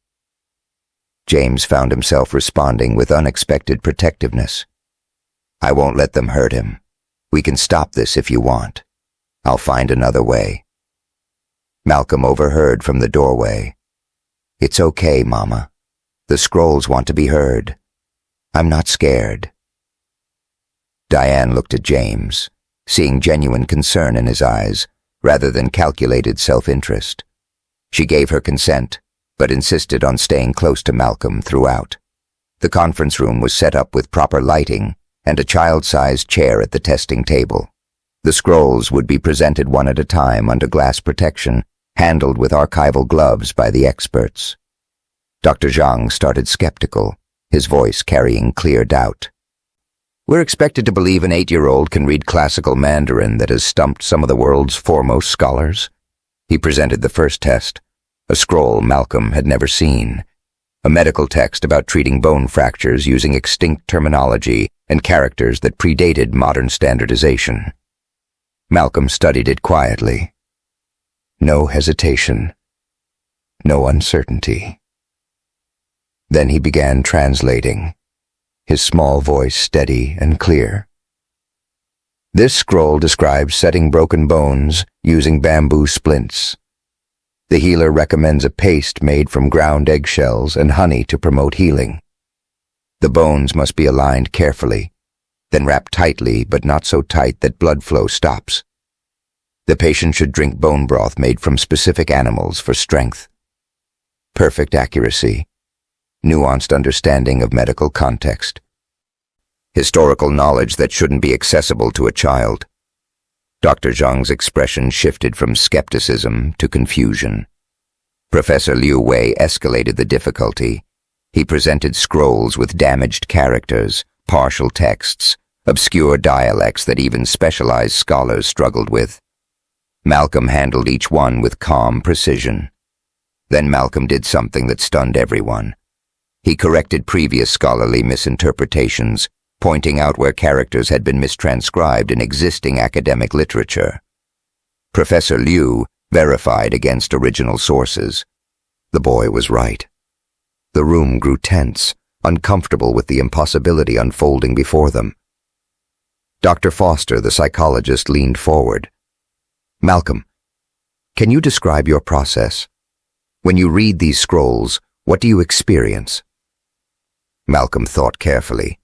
James found himself responding with unexpected protectiveness. I won't let them hurt him. We can stop this if you want. I'll find another way. Malcolm overheard from the doorway. It's okay, Mama. The scrolls want to be heard. I'm not scared. Diane looked at James, seeing genuine concern in his eyes, rather than calculated self-interest. She gave her consent, but insisted on staying close to Malcolm throughout. The conference room was set up with proper lighting and a child-sized chair at the testing table. The scrolls would be presented one at a time under glass protection, handled with archival gloves by the experts. Dr. Zhang started skeptical, his voice carrying clear doubt. We're expected to believe an 8-year-old can read classical Mandarin that has stumped some of the world's foremost scholars. He presented the first test, a scroll Malcolm had never seen, a medical text about treating bone fractures using extinct terminology and characters that predated modern standardization. Malcolm studied it quietly. No hesitation, no uncertainty. Then he began translating, his small voice steady and clear. This scroll describes setting broken bones using bamboo splints. The healer recommends a paste made from ground eggshells and honey to promote healing. The bones must be aligned carefully, then wrapped tightly but not so tight that blood flow stops. The patient should drink bone broth made from specific animals for strength. Perfect accuracy, nuanced understanding of medical context. Historical knowledge that shouldn't be accessible to a child. Dr. Zhang's expression shifted from skepticism to confusion. Professor Liu Wei escalated the difficulty. He presented scrolls with damaged characters, partial texts, obscure dialects that even specialized scholars struggled with. Malcolm handled each one with calm precision. Then Malcolm did something that stunned everyone. He corrected previous scholarly misinterpretations, pointing out where characters had been mistranscribed in existing academic literature. Professor Liu verified against original sources. The boy was right. The room grew tense, uncomfortable with the impossibility unfolding before them. Dr. Foster, the psychologist, leaned forward. "Malcolm, can you describe your process? When you read these scrolls, what do you experience?" Malcolm thought carefully.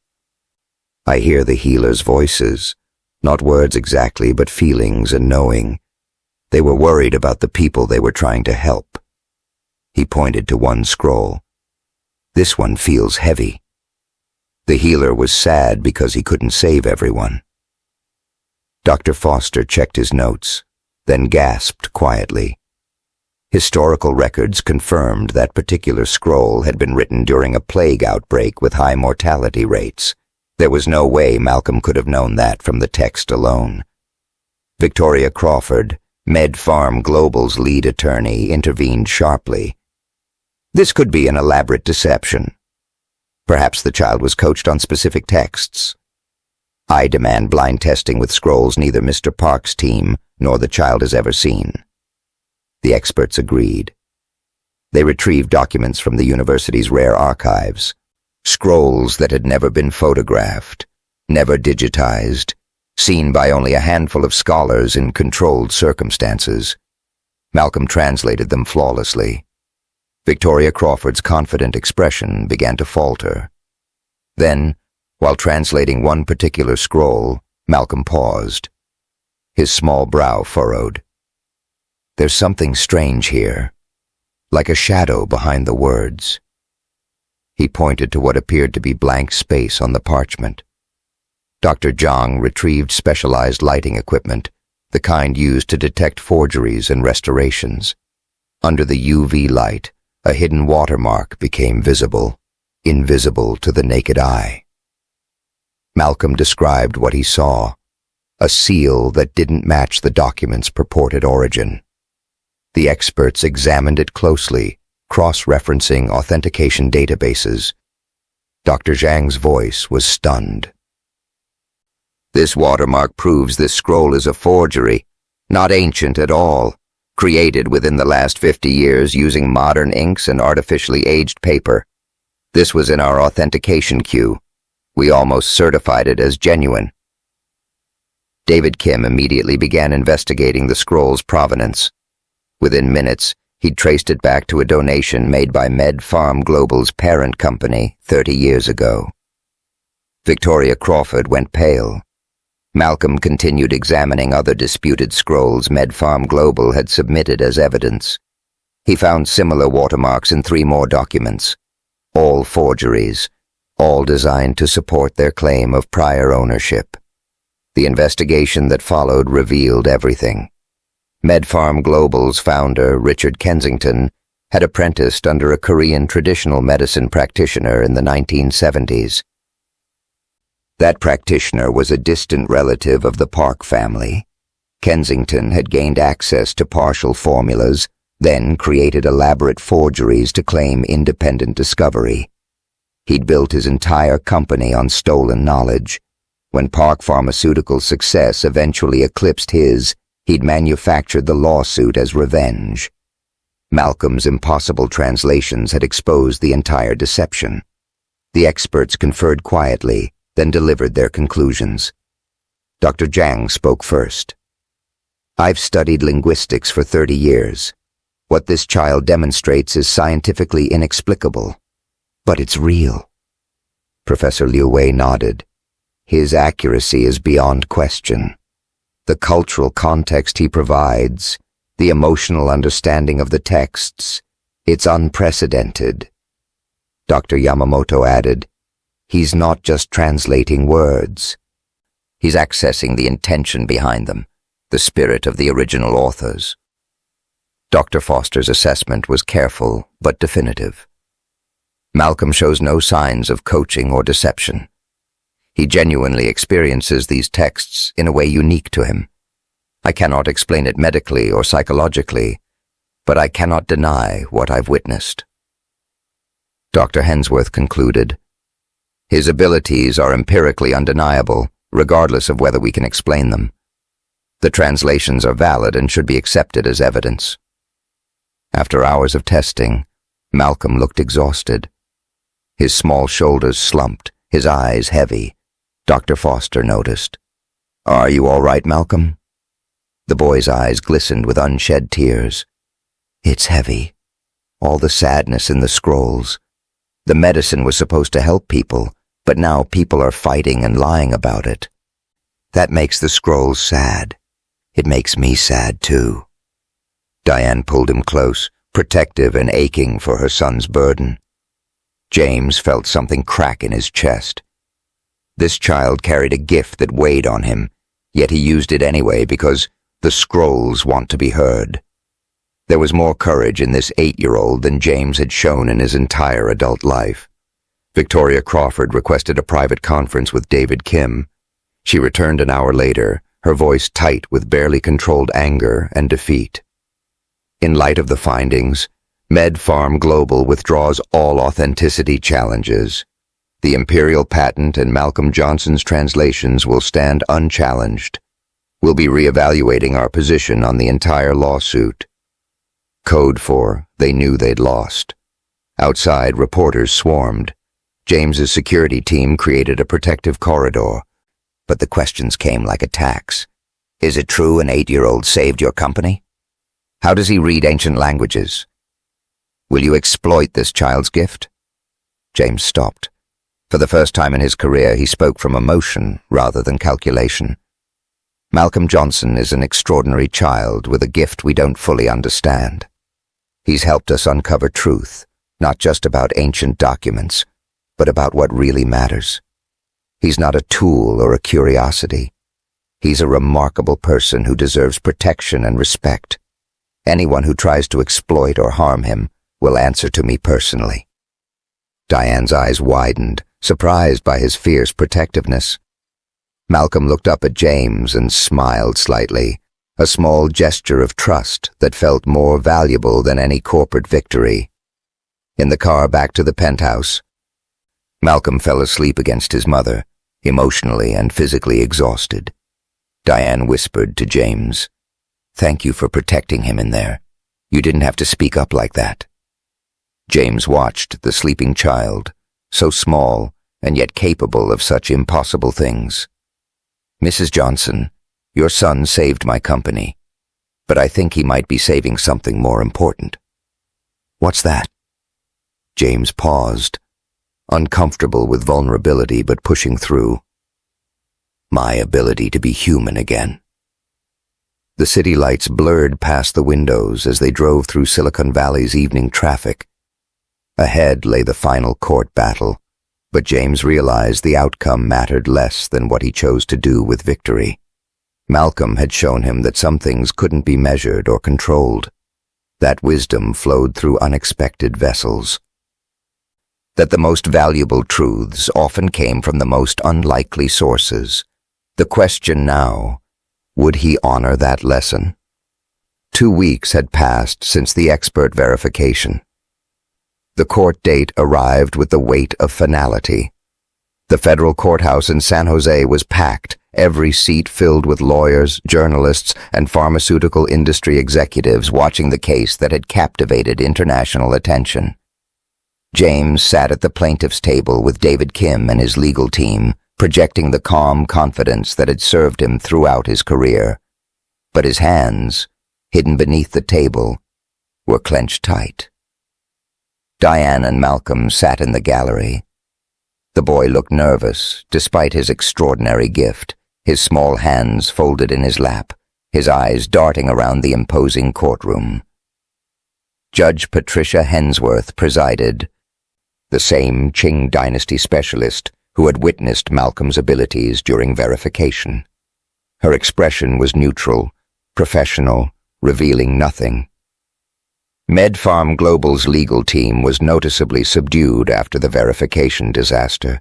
"I hear the healers' voices, not words exactly, but feelings and knowing. They were worried about the people they were trying to help." He pointed to one scroll. "This one feels heavy." The healer was sad because he couldn't save everyone. Dr. Foster checked his notes, then gasped quietly. Historical records confirmed that particular scroll had been written during a plague outbreak with high mortality rates. There was no way Malcolm could have known that from the text alone. Victoria Crawford, MedFarm Global's lead attorney, intervened sharply. "This could be an elaborate deception. Perhaps the child was coached on specific texts. I demand blind testing with scrolls neither Mr. Park's team nor the child has ever seen." The experts agreed. They retrieved documents from the university's rare archives, scrolls that had never been photographed, never digitized, seen by only a handful of scholars in controlled circumstances. Malcolm translated them flawlessly. Victoria Crawford's confident expression began to falter. Then, while translating one particular scroll, Malcolm paused. His small brow furrowed. "There's something strange here, like a shadow behind the words." He pointed to what appeared to be blank space on the parchment. Dr. Zhang retrieved specialized lighting equipment, the kind used to detect forgeries and restorations. Under the UV light, a hidden watermark became visible, invisible to the naked eye. Malcolm described what he saw, a seal that didn't match the document's purported origin. The experts examined it closely, cross-referencing authentication databases. Dr. Zhang's voice was stunned. "This watermark proves this scroll is a forgery, not ancient at all, created within the last 50 years using modern inks and artificially aged paper. This was in our authentication queue. We almost certified it as genuine." David Kim immediately began investigating the scroll's provenance. Within minutes, he'd traced it back to a donation made by MedFarm Global's parent company 30 years ago. Victoria Crawford went pale. Malcolm continued examining other disputed scrolls MedFarm Global had submitted as evidence. He found similar watermarks in 3 more documents, all forgeries, all designed to support their claim of prior ownership. The investigation that followed revealed everything. MedFarm Global's founder, Richard Kensington, had apprenticed under a Korean traditional medicine practitioner in the 1970s. That practitioner was a distant relative of the Park family. Kensington had gained access to partial formulas, then created elaborate forgeries to claim independent discovery. He'd built his entire company on stolen knowledge. When Park Pharmaceutical's success eventually eclipsed his, he'd manufactured the lawsuit as revenge. Malcolm's impossible translations had exposed the entire deception. The experts conferred quietly, then delivered their conclusions. Dr. Zhang spoke first. "I've studied linguistics for 30 years. What this child demonstrates is scientifically inexplicable, but it's real." Professor Liu Wei nodded. "His accuracy is beyond question. The cultural context he provides, the emotional understanding of the texts, it's unprecedented." Dr. Yamamoto added, "He's not just translating words. He's accessing the intention behind them, the spirit of the original authors." Dr. Foster's assessment was careful but definitive. Malcolm shows no signs of coaching or deception. He genuinely experiences these texts in a way unique to him. I cannot explain it medically or psychologically, but I cannot deny what I've witnessed. Dr. Hensworth concluded, "His abilities are empirically undeniable, regardless of whether we can explain them. The translations are valid and should be accepted as evidence." After hours of testing, Malcolm looked exhausted. His small shoulders slumped, his eyes heavy. Dr. Foster noticed. "Are you all right, Malcolm?" The boy's eyes glistened with unshed tears. "It's heavy. All the sadness in the scrolls. The medicine was supposed to help people, but now people are fighting and lying about it. That makes the scrolls sad. It makes me sad, too." Diane pulled him close, protective and aching for her son's burden. James felt something crack in his chest. This child carried a gift that weighed on him, yet he used it anyway because the scrolls want to be heard. There was more courage in this 8-year-old than James had shown in his entire adult life. Victoria Crawford requested a private conference with David Kim. She returned an hour later, her voice tight with barely controlled anger and defeat. In light of the findings, MedFarm Global withdraws all authenticity challenges. The Imperial Patent and Malcolm Johnson's translations will stand unchallenged. We'll be reevaluating our position on the entire lawsuit. Code for they knew they'd lost. Outside, reporters swarmed. James's security team created a protective corridor, but the questions came like attacks. Is it true an 8-year-old saved your company? How does he read ancient languages? Will you exploit this child's gift? James stopped. For the first time in his career, he spoke from emotion rather than calculation. Malcolm Johnson is an extraordinary child with a gift we don't fully understand. He's helped us uncover truth, not just about ancient documents, but about what really matters. He's not a tool or a curiosity. He's a remarkable person who deserves protection and respect. Anyone who tries to exploit or harm him will answer to me personally. Diane's eyes widened, surprised by his fierce protectiveness. Malcolm looked up at James and smiled slightly, a small gesture of trust that felt more valuable than any corporate victory. In the car back to the penthouse, Malcolm fell asleep against his mother, emotionally and physically exhausted. Diane whispered to James, "Thank you for protecting him in there. You didn't have to speak up like that." James watched the sleeping child, so small and yet capable of such impossible things. "Mrs. Johnson, your son saved my company, but I think he might be saving something more important." "What's that?" James paused, uncomfortable with vulnerability but pushing through. "My ability to be human again." The city lights blurred past the windows as they drove through Silicon Valley's evening traffic. Ahead lay the final court battle, but James realized the outcome mattered less than what he chose to do with victory. Malcolm had shown him that some things couldn't be measured or controlled. That wisdom flowed through unexpected vessels. That the most valuable truths often came from the most unlikely sources. The question now, would he honor that lesson? 2 weeks had passed since the expert verification. The court date arrived with the weight of finality. The federal courthouse in San Jose was packed, every seat filled with lawyers, journalists, and pharmaceutical industry executives watching the case that had captivated international attention. James sat at the plaintiff's table with David Kim and his legal team, projecting the calm confidence that had served him throughout his career. But his hands, hidden beneath the table, were clenched tight. Diane and Malcolm sat in the gallery. The boy looked nervous, despite his extraordinary gift, his small hands folded in his lap, his eyes darting around the imposing courtroom. Judge Patricia Hensworth presided, the same Qing dynasty specialist who had witnessed Malcolm's abilities during verification. Her expression was neutral, professional, revealing nothing. MedFarm Global's legal team was noticeably subdued after the verification disaster.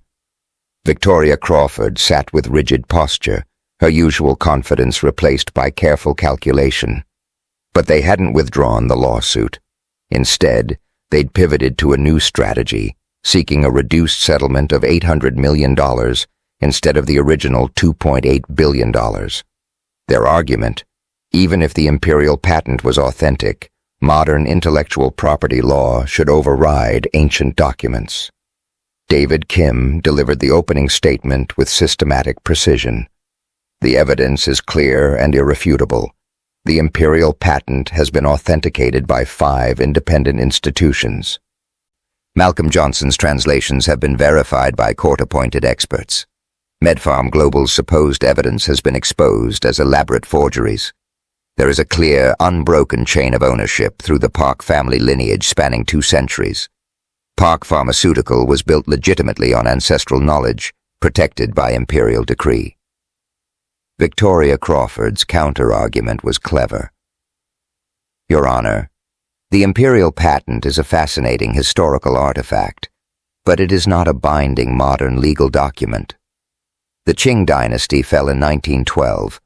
Victoria Crawford sat with rigid posture, her usual confidence replaced by careful calculation. But they hadn't withdrawn the lawsuit. Instead, they'd pivoted to a new strategy, seeking a reduced settlement of $800 million instead of the original $2.8 billion. Their argument, even if the imperial patent was authentic, modern intellectual property law should override ancient documents. David Kim delivered the opening statement with systematic precision. The evidence is clear and irrefutable. The imperial patent has been authenticated by 5 independent institutions. Malcolm Johnson's translations have been verified by court-appointed experts. Medfarm Global's supposed evidence has been exposed as elaborate forgeries. There is a clear, unbroken chain of ownership through the Park family lineage spanning 2 centuries. Park Pharmaceutical was built legitimately on ancestral knowledge, protected by imperial decree. Victoria Crawford's counter-argument was clever. Your Honor, the imperial patent is a fascinating historical artifact, but it is not a binding modern legal document. The Qing dynasty fell in 1912.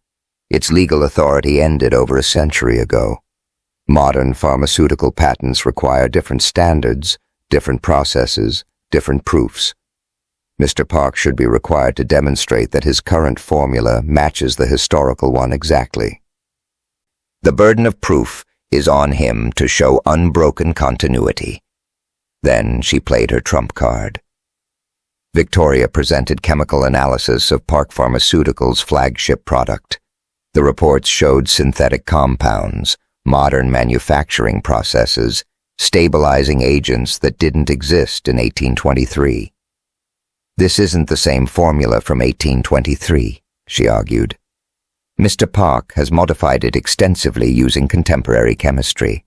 Its legal authority ended over a century ago. Modern pharmaceutical patents require different standards, different processes, different proofs. Mr. Park should be required to demonstrate that his current formula matches the historical one exactly. The burden of proof is on him to show unbroken continuity. Then she played her trump card. Victoria presented chemical analysis of Park Pharmaceutical's flagship product. The reports showed synthetic compounds, modern manufacturing processes, stabilizing agents that didn't exist in 1823. This isn't the same formula from 1823, she argued. Mr. Park has modified it extensively using contemporary chemistry.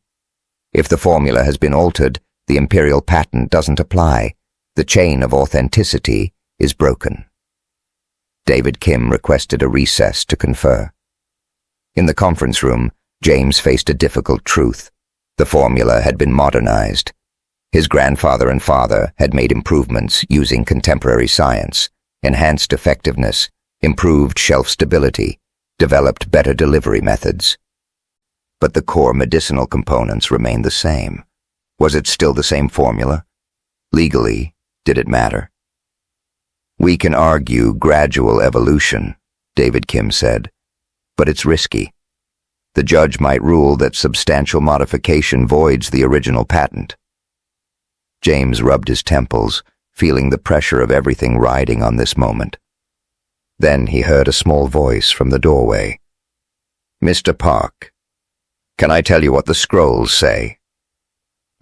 If the formula has been altered, the imperial patent doesn't apply. The chain of authenticity is broken. David Kim requested a recess to confer. In the conference room, James faced a difficult truth. The formula had been modernized. His grandfather and father had made improvements using contemporary science, enhanced effectiveness, improved shelf stability, developed better delivery methods. But the core medicinal components remained the same. Was it still the same formula? Legally, did it matter? We can argue gradual evolution, David Kim said, but it's risky. The judge might rule that substantial modification voids the original patent. James rubbed his temples, feeling the pressure of everything riding on this moment. Then he heard a small voice from the doorway. Mr. Park, can I tell you what the scrolls say?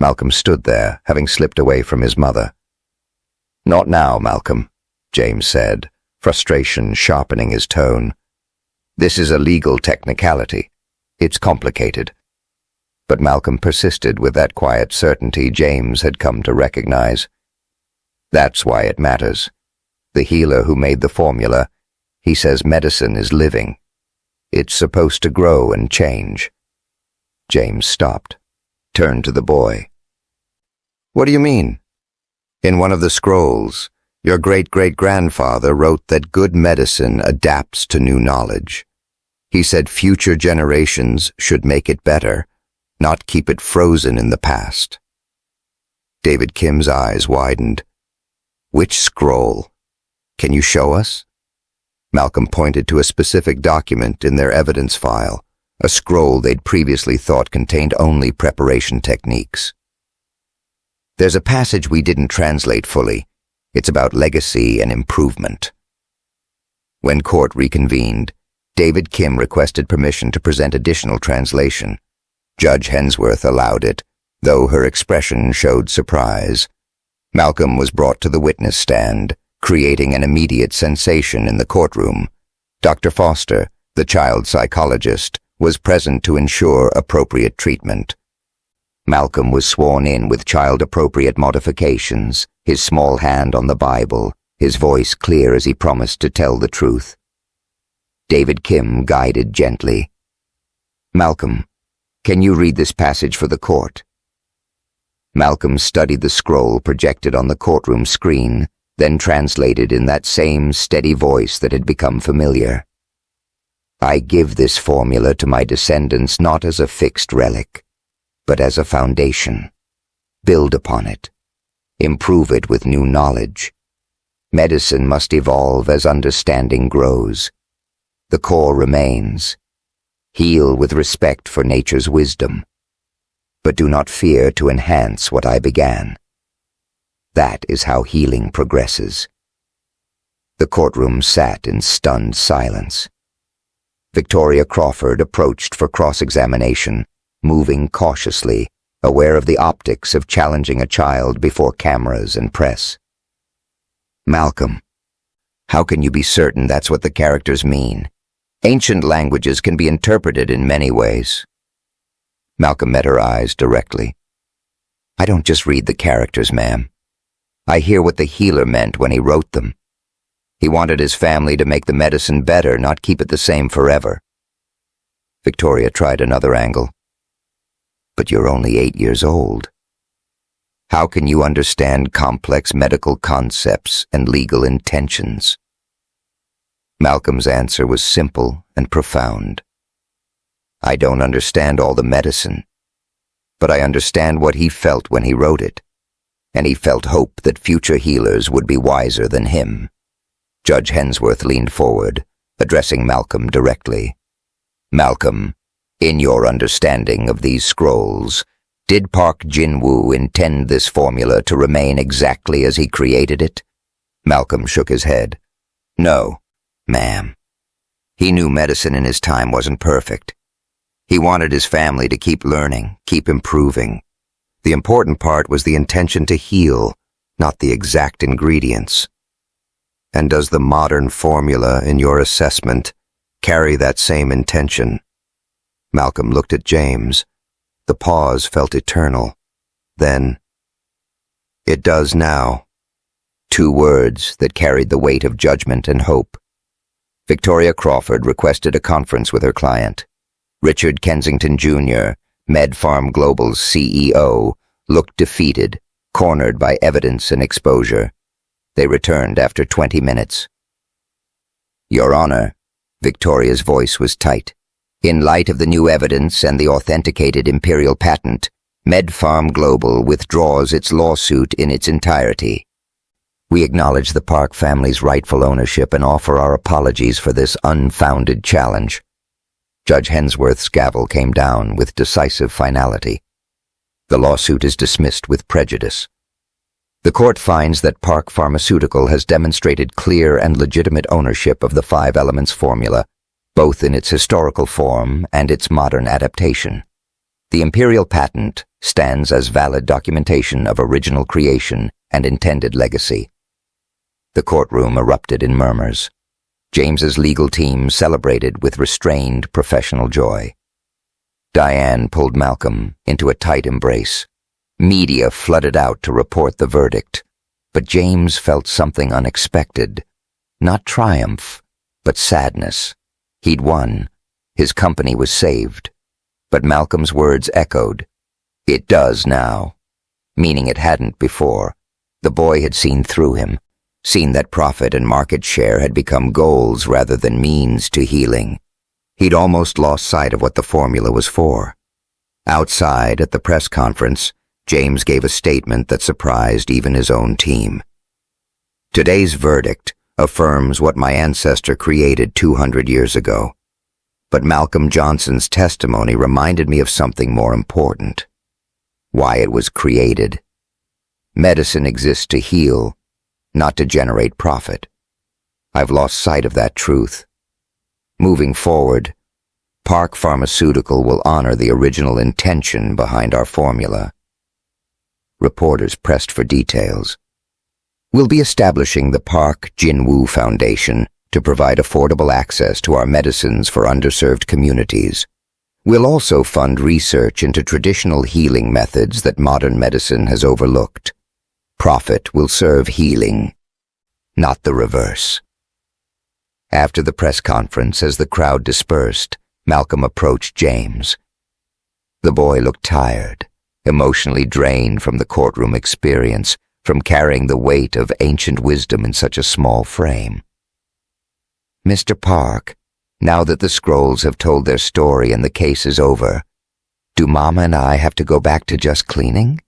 Malcolm stood there, having slipped away from his mother. Not now, Malcolm, James said, frustration sharpening his tone. This is a legal technicality. It's complicated. But Malcolm persisted with that quiet certainty James had come to recognize. That's why it matters. The healer who made the formula, he says medicine is living. It's supposed to grow and change. James stopped, turned to the boy. What do you mean? In one of the scrolls, your great-great-grandfather wrote that good medicine adapts to new knowledge. He said future generations should make it better, not keep it frozen in the past. David Kim's eyes widened. Which scroll? Can you show us? Malcolm pointed to a specific document in their evidence file, a scroll they'd previously thought contained only preparation techniques. There's a passage we didn't translate fully. It's about legacy and improvement. When court reconvened, David Kim requested permission to present additional translation. Judge Hensworth allowed it, though her expression showed surprise. Malcolm was brought to the witness stand, creating an immediate sensation in the courtroom. Dr. Foster, the child psychologist, was present to ensure appropriate treatment. Malcolm was sworn in with child-appropriate modifications, his small hand on the Bible, his voice clear as he promised to tell the truth. David Kim guided gently. Malcolm, can you read this passage for the court? Malcolm studied the scroll projected on the courtroom screen, then translated in that same steady voice that had become familiar. I give this formula to my descendants not as a fixed relic, but as a foundation. Build upon it. Improve it with new knowledge. Medicine must evolve as understanding grows. The core remains. Heal with respect for nature's wisdom. But do not fear to enhance what I began. That is how healing progresses. The courtroom sat in stunned silence. Victoria Crawford approached for cross-examination, moving cautiously, aware of the optics of challenging a child before cameras and press. Malcolm, how can you be certain that's what the characters mean? Ancient languages can be interpreted in many ways. Malcolm met her eyes directly. I don't just read the characters, ma'am. I hear what the healer meant when he wrote them. He wanted his family to make the medicine better, not keep it the same forever. Victoria tried another angle. But you're only 8 years old. How can you understand complex medical concepts and legal intentions? Malcolm's answer was simple and profound. I don't understand all the medicine, but I understand what he felt when he wrote it, and he felt hope that future healers would be wiser than him. Judge Hensworth leaned forward, addressing Malcolm directly. Malcolm, in your understanding of these scrolls, did Park Jin-woo intend this formula to remain exactly as he created it? Malcolm shook his head. No, ma'am. He knew medicine in his time wasn't perfect. He wanted his family to keep learning, keep improving. The important part was the intention to heal, not the exact ingredients. And does the modern formula in your assessment carry that same intention? Malcolm looked at James. The pause felt eternal. Then, it does now. 2 words that carried the weight of judgment and hope. Victoria Crawford requested a conference with her client. Richard Kensington Jr., MedFarm Global's CEO, looked defeated, cornered by evidence and exposure. They returned after 20 minutes. Your Honor, Victoria's voice was tight. In light of the new evidence and the authenticated imperial patent, MedFarm Global withdraws its lawsuit in its entirety. We acknowledge the Park family's rightful ownership and offer our apologies for this unfounded challenge. Judge Hensworth's gavel came down with decisive finality. The lawsuit is dismissed with prejudice. The court finds that Park Pharmaceutical has demonstrated clear and legitimate ownership of the 5 elements formula, both in its historical form and its modern adaptation. The imperial patent stands as valid documentation of original creation and intended legacy. The courtroom erupted in murmurs. James's legal team celebrated with restrained professional joy. Diane pulled Malcolm into a tight embrace. Media flooded out to report the verdict, but James felt something unexpected. Not triumph, but sadness. He'd won. His company was saved. But Malcolm's words echoed. It does now. Meaning it hadn't before. The boy had seen through him, seen that profit and market share had become goals rather than means to healing. He'd almost lost sight of what the formula was for. Outside, at the press conference, James gave a statement that surprised even his own team. Today's verdict affirms what my ancestor created 200 years ago. But Malcolm Johnson's testimony reminded me of something more important. Why it was created. Medicine exists to heal, not to generate profit. I've lost sight of that truth. Moving forward, Park Pharmaceutical will honor the original intention behind our formula. Reporters pressed for details. We'll be establishing the Park Jin-woo Foundation to provide affordable access to our medicines for underserved communities. We'll also fund research into traditional healing methods that modern medicine has overlooked. Profit will serve healing, not the reverse. After the press conference, as the crowd dispersed, Malcolm approached James. The boy looked tired, emotionally drained from the courtroom experience, from carrying the weight of ancient wisdom in such a small frame. Mr. Park, now that the scrolls have told their story and the case is over, do Mama and I have to go back to just cleaning?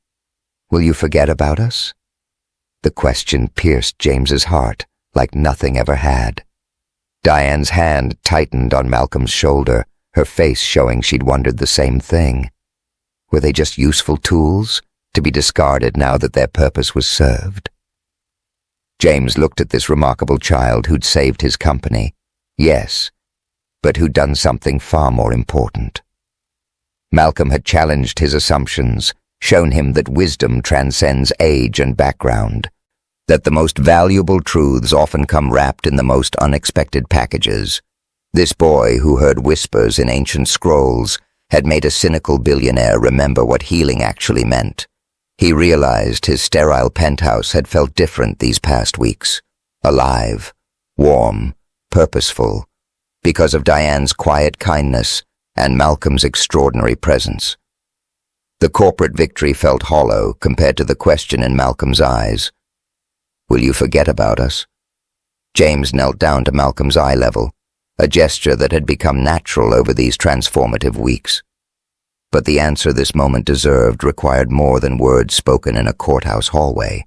Will you forget about us? The question pierced James's heart like nothing ever had. Diane's hand tightened on Malcolm's shoulder, her face showing she'd wondered the same thing. Were they just useful tools to be discarded now that their purpose was served. James looked at this remarkable child who'd saved his company, yes, but who'd done something far more important. Malcolm had challenged his assumptions, shown him that wisdom transcends age and background, that the most valuable truths often come wrapped in the most unexpected packages. This boy, who heard whispers in ancient scrolls, had made a cynical billionaire remember what healing actually meant. He realized his sterile penthouse had felt different these past weeks, alive, warm, purposeful, because of Diane's quiet kindness and Malcolm's extraordinary presence. The corporate victory felt hollow compared to the question in Malcolm's eyes. "Will you forget about us?" James knelt down to Malcolm's eye level, a gesture that had become natural over these transformative weeks. But the answer this moment deserved required more than words spoken in a courthouse hallway.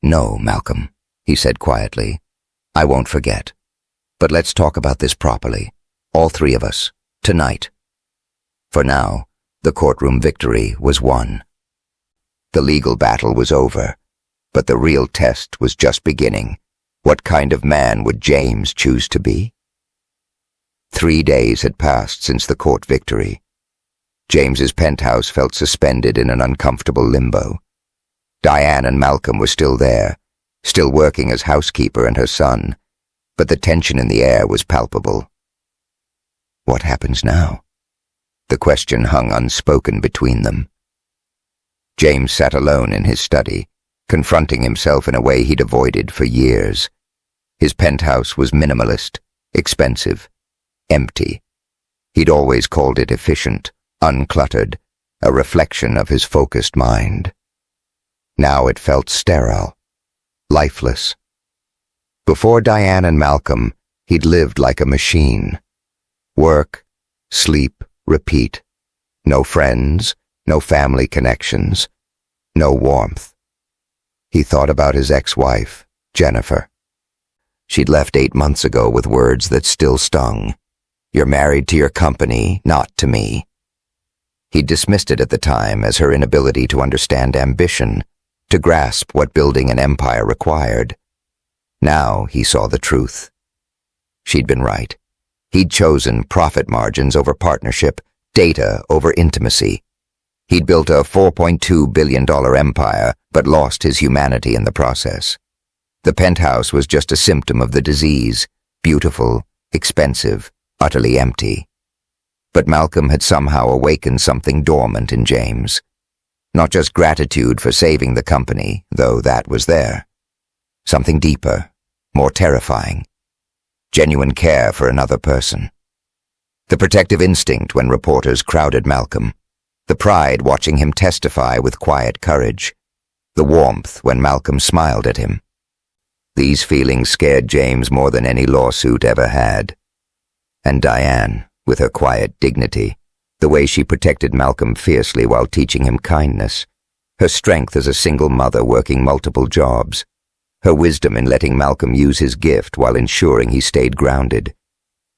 "No, Malcolm," he said quietly. "I won't forget. But let's talk about this properly, all three of us, tonight." For now, the courtroom victory was won. The legal battle was over, but the real test was just beginning. What kind of man would James choose to be? 3 days had passed since the court victory. James's penthouse felt suspended in an uncomfortable limbo. Diane and Malcolm were still there, still working as housekeeper and her son, but the tension in the air was palpable. What happens now? The question hung unspoken between them. James sat alone in his study, confronting himself in a way he'd avoided for years. His penthouse was minimalist, expensive, empty. He'd always called it efficient, uncluttered, a reflection of his focused mind. Now it felt sterile, lifeless. Before Diane and Malcolm, he'd lived like a machine. Work, sleep, repeat. No friends, no family connections, no warmth. He thought about his ex-wife, Jennifer. She'd left 8 months ago with words that still stung. "You're married to your company, not to me." He dismissed it at the time as her inability to understand ambition, to grasp what building an empire required. Now he saw the truth. She'd been right. He'd chosen profit margins over partnership, data over intimacy. He'd built a $4.2 billion empire, but lost his humanity in the process. The penthouse was just a symptom of the disease, beautiful, expensive, utterly empty. But Malcolm had somehow awakened something dormant in James. Not just gratitude for saving the company, though that was there. Something deeper, more terrifying. Genuine care for another person. The protective instinct when reporters crowded Malcolm. The pride watching him testify with quiet courage. The warmth when Malcolm smiled at him. These feelings scared James more than any lawsuit ever had. And Diane, with her quiet dignity, the way she protected Malcolm fiercely while teaching him kindness, her strength as a single mother working multiple jobs, her wisdom in letting Malcolm use his gift while ensuring he stayed grounded.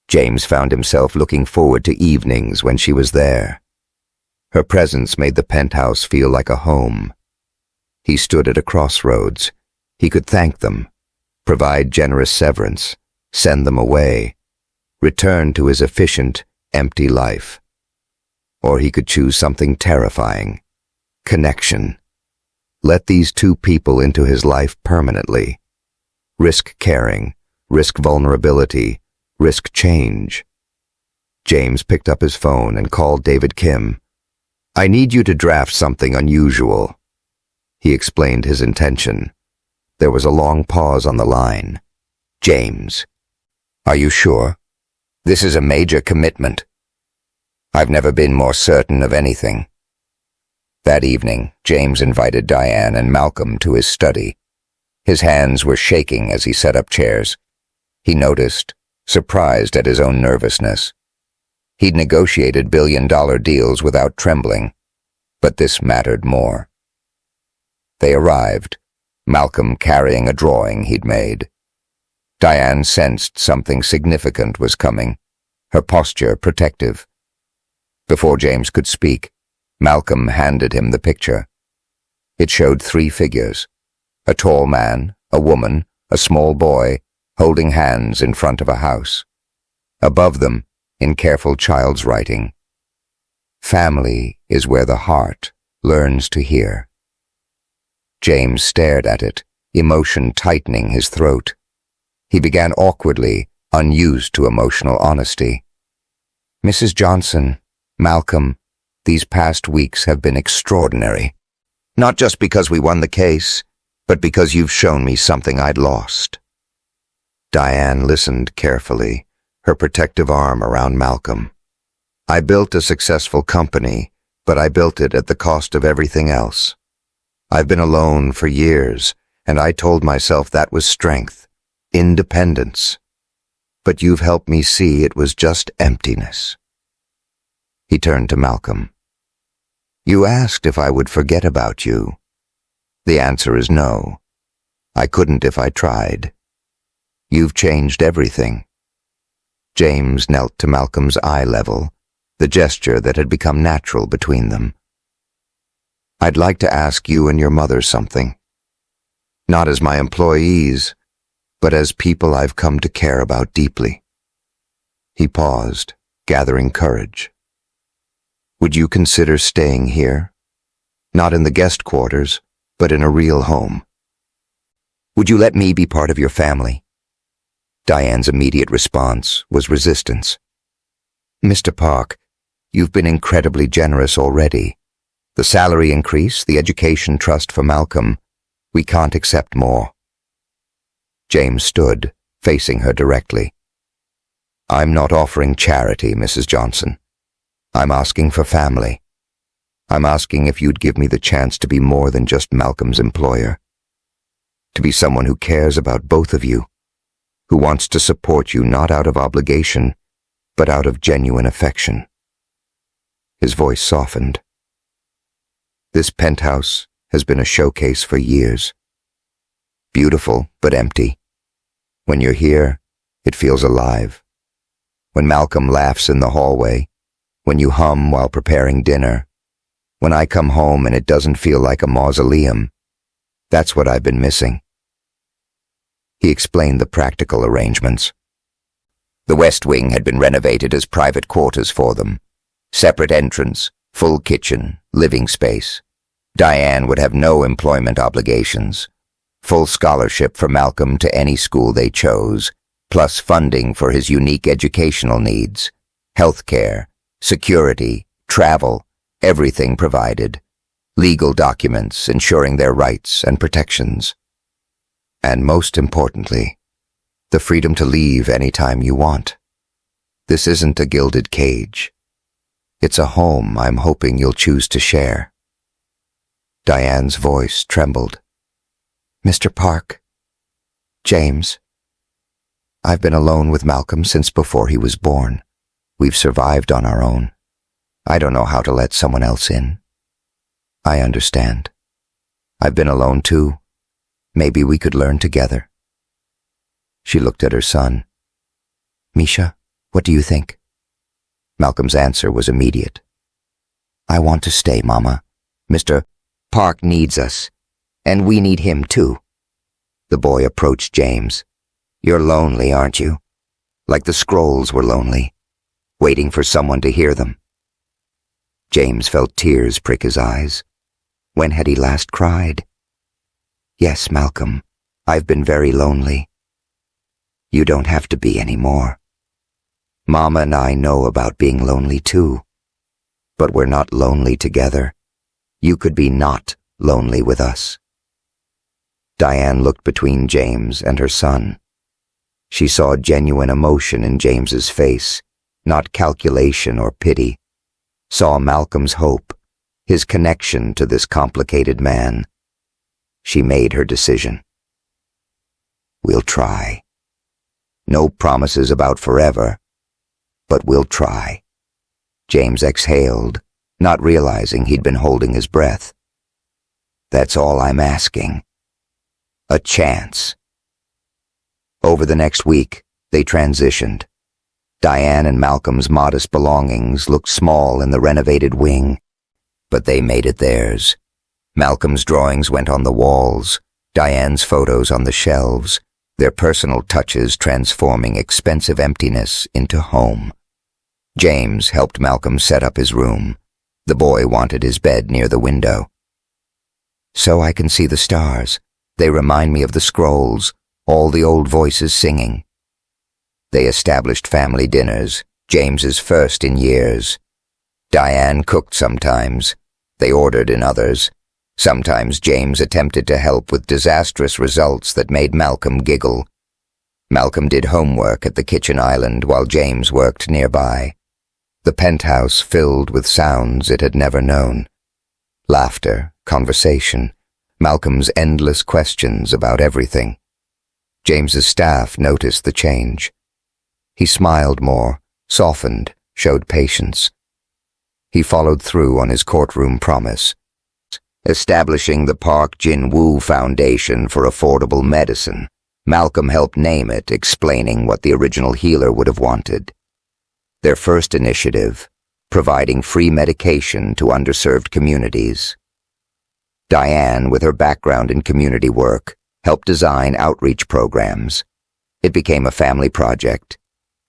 James found himself looking forward to evenings when she was there. Her presence made the penthouse feel like a home. He stood at a crossroads. He could thank them, provide generous severance, send them away, return to his efficient, empty life. Or he could choose something terrifying. Connection. Let these two people into his life permanently. Risk caring, risk vulnerability, risk change. James picked up his phone and called David Kim. "I need you to draft something unusual." He explained his intention. There was a long pause on the line. "James, are you sure? This is a major commitment." "I've never been more certain of anything." That evening, James invited Diane and Malcolm to his study. His hands were shaking as he set up chairs. He noticed, surprised at his own nervousness. He'd negotiated billion-dollar deals without trembling, but this mattered more. They arrived, Malcolm carrying a drawing he'd made. Diane sensed something significant was coming, her posture protective. Before James could speak, Malcolm handed him the picture. It showed three figures: a tall man, a woman, a small boy, holding hands in front of a house. Above them, in careful child's writing, "Family is where the heart learns to hear." James stared at it, emotion tightening his throat. He began awkwardly, unused to emotional honesty. "Mrs. Johnson, Malcolm, these past weeks have been extraordinary. Not just because we won the case, but because you've shown me something I'd lost." Diane listened carefully, her protective arm around Malcolm. "I built a successful company, but I built it at the cost of everything else. I've been alone for years, and I told myself that was strength, independence. But you've helped me see it was just emptiness." He turned to Malcolm. "You asked if I would forget about you. The answer is no. I couldn't if I tried. You've changed everything." James knelt to Malcolm's eye level, the gesture that had become natural between them. "I'd like to ask you and your mother something. Not as my employees, but as people I've come to care about deeply." He paused, gathering courage. "Would you consider staying here? Not in the guest quarters, but in a real home. Would you let me be part of your family?" Diane's immediate response was resistance. "Mr. Park, you've been incredibly generous already. The salary increase, the education trust for Malcolm, we can't accept more." James stood, facing her directly. "I'm not offering charity, Mrs. Johnson. I'm asking for family. I'm asking if you'd give me the chance to be more than just Malcolm's employer. To be someone who cares about both of you, who wants to support you not out of obligation, but out of genuine affection." His voice softened. "This penthouse has been a showcase for years. Beautiful, but empty. When you're here, it feels alive. When Malcolm laughs in the hallway, when you hum while preparing dinner, when I come home and it doesn't feel like a mausoleum, that's what I've been missing." He explained the practical arrangements. The West Wing had been renovated as private quarters for them. Separate entrance, full kitchen, living space. Diane would have no employment obligations. Full scholarship for Malcolm to any school they chose, plus funding for his unique educational needs. Healthcare, security, travel, everything provided. Legal documents ensuring their rights and protections. And most importantly, the freedom to leave anytime you want. This isn't a gilded cage. It's a home I'm hoping you'll choose to share. Diane's voice trembled. "Mr. Park, James, I've been alone with Malcolm since before he was born. We've survived on our own. I don't know how to let someone else in. I understand. I've been alone too. Maybe we could learn together." She looked at her son. "Misha, what do you think?" Malcolm's answer was immediate. "I want to stay, Mama. Mr. Park needs us, and we need him too." The boy approached James. "You're lonely, aren't you? Like the scrolls were lonely, waiting for someone to hear them." James felt tears prick his eyes. When had he last cried? "Yes, Malcolm, I've been very lonely. You don't have to be anymore. Mama and I know about being lonely too. But we're not lonely together. You could be not lonely with us." Diane looked between James and her son. She saw genuine emotion in James's face, not calculation or pity. Saw Malcolm's hope, his connection to this complicated man. She made her decision. "We'll try. No promises about forever, but we'll try." James exhaled, not realizing he'd been holding his breath. "That's all I'm asking. A chance." Over the next week, they transitioned. Diane and Malcolm's modest belongings looked small in the renovated wing, but they made it theirs. Malcolm's drawings went on the walls, Diane's photos on the shelves, their personal touches transforming expensive emptiness into home. James helped Malcolm set up his room. The boy wanted his bed near the window. "So I can see the stars. They remind me of the scrolls, all the old voices singing." They established family dinners, James's first in years. Diane cooked sometimes. They ordered in others. Sometimes James attempted to help with disastrous results that made Malcolm giggle. Malcolm did homework at the kitchen island while James worked nearby. The penthouse filled with sounds it had never known. Laughter, conversation, Malcolm's endless questions about everything. James's staff noticed the change. He smiled more, softened, showed patience. He followed through on his courtroom promise, establishing the Park Jin-woo Foundation for Affordable Medicine. Malcolm helped name it, explaining what the original healer would have wanted. Their first initiative, providing free medication to underserved communities. Diane, with her background in community work, helped design outreach programs. It became a family project.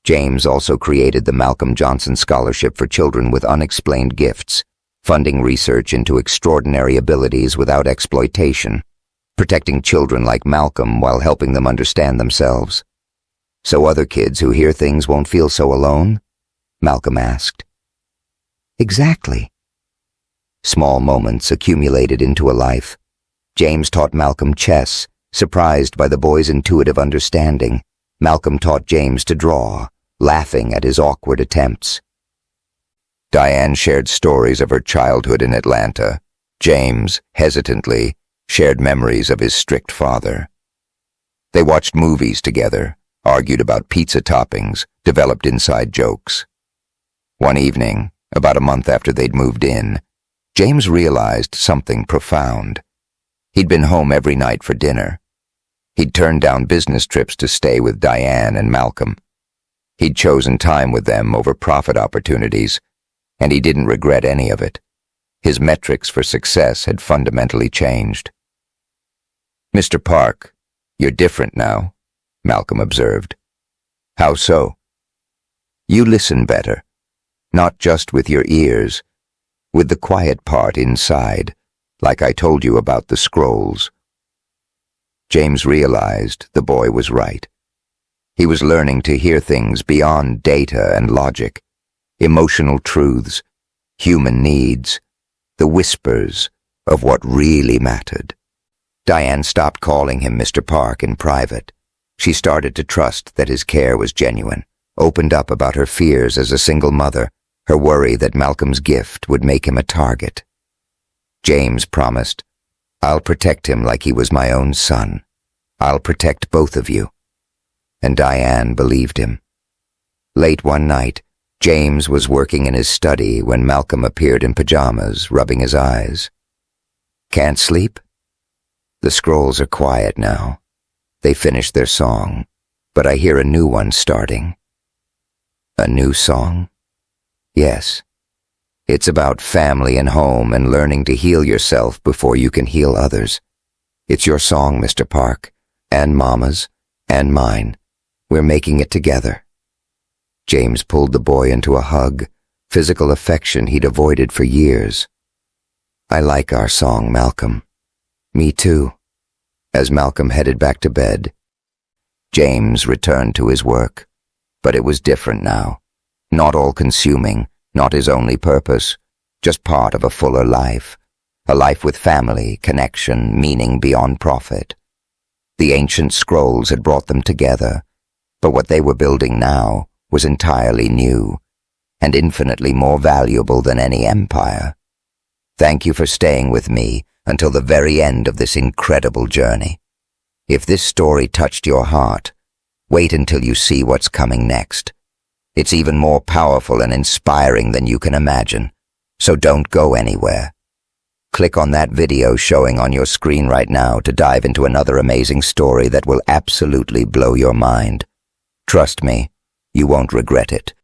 James also created the Malcolm Johnson Scholarship for Children with Unexplained Gifts, funding research into extraordinary abilities without exploitation, protecting children like Malcolm while helping them understand themselves. "So other kids who hear things won't feel so alone?" Malcolm asked. "Exactly." Small moments accumulated into a life. James taught Malcolm chess, surprised by the boy's intuitive understanding. Malcolm taught James to draw, laughing at his awkward attempts. Diane shared stories of her childhood in Atlanta. James, hesitantly, shared memories of his strict father. They watched movies together, argued about pizza toppings, developed inside jokes. One evening, about a month after they'd moved in, James realized something profound. He'd been home every night for dinner. He'd turned down business trips to stay with Diane and Malcolm. He'd chosen time with them over profit opportunities, and he didn't regret any of it. His metrics for success had fundamentally changed. "Mr. Park, you're different now," Malcolm observed. "How so?" "You listen better, not just with your ears, with the quiet part inside, like I told you about the scrolls." James realized the boy was right. He was learning to hear things beyond data and logic, emotional truths, human needs, the whispers of what really mattered. Diane stopped calling him Mr. Park in private. She started to trust that his care was genuine, opened up about her fears as a single mother, her worry that Malcolm's gift would make him a target. James promised, "I'll protect him like he was my own son. I'll protect both of you." And Diane believed him. Late one night, James was working in his study when Malcolm appeared in pajamas, rubbing his eyes. "Can't sleep?" "The scrolls are quiet now. They finished their song, but I hear a new one starting." "A new song?" "Yes. It's about family and home and learning to heal yourself before you can heal others. It's your song, Mr. Park, and Mama's, and mine. We're making it together." James pulled the boy into a hug, physical affection he'd avoided for years. "I like our song, Malcolm." "Me too." As Malcolm headed back to bed, James returned to his work. But it was different now. Not all-consuming, not his only purpose, just part of a fuller life. A life with family, connection, meaning beyond profit. The ancient scrolls had brought them together, but what they were building now was entirely new, and infinitely more valuable than any empire. Thank you for staying with me until the very end of this incredible journey. If this story touched your heart, wait until you see what's coming next. It's even more powerful and inspiring than you can imagine, so don't go anywhere. Click on that video showing on your screen right now to dive into another amazing story that will absolutely blow your mind. Trust me, you won't regret it.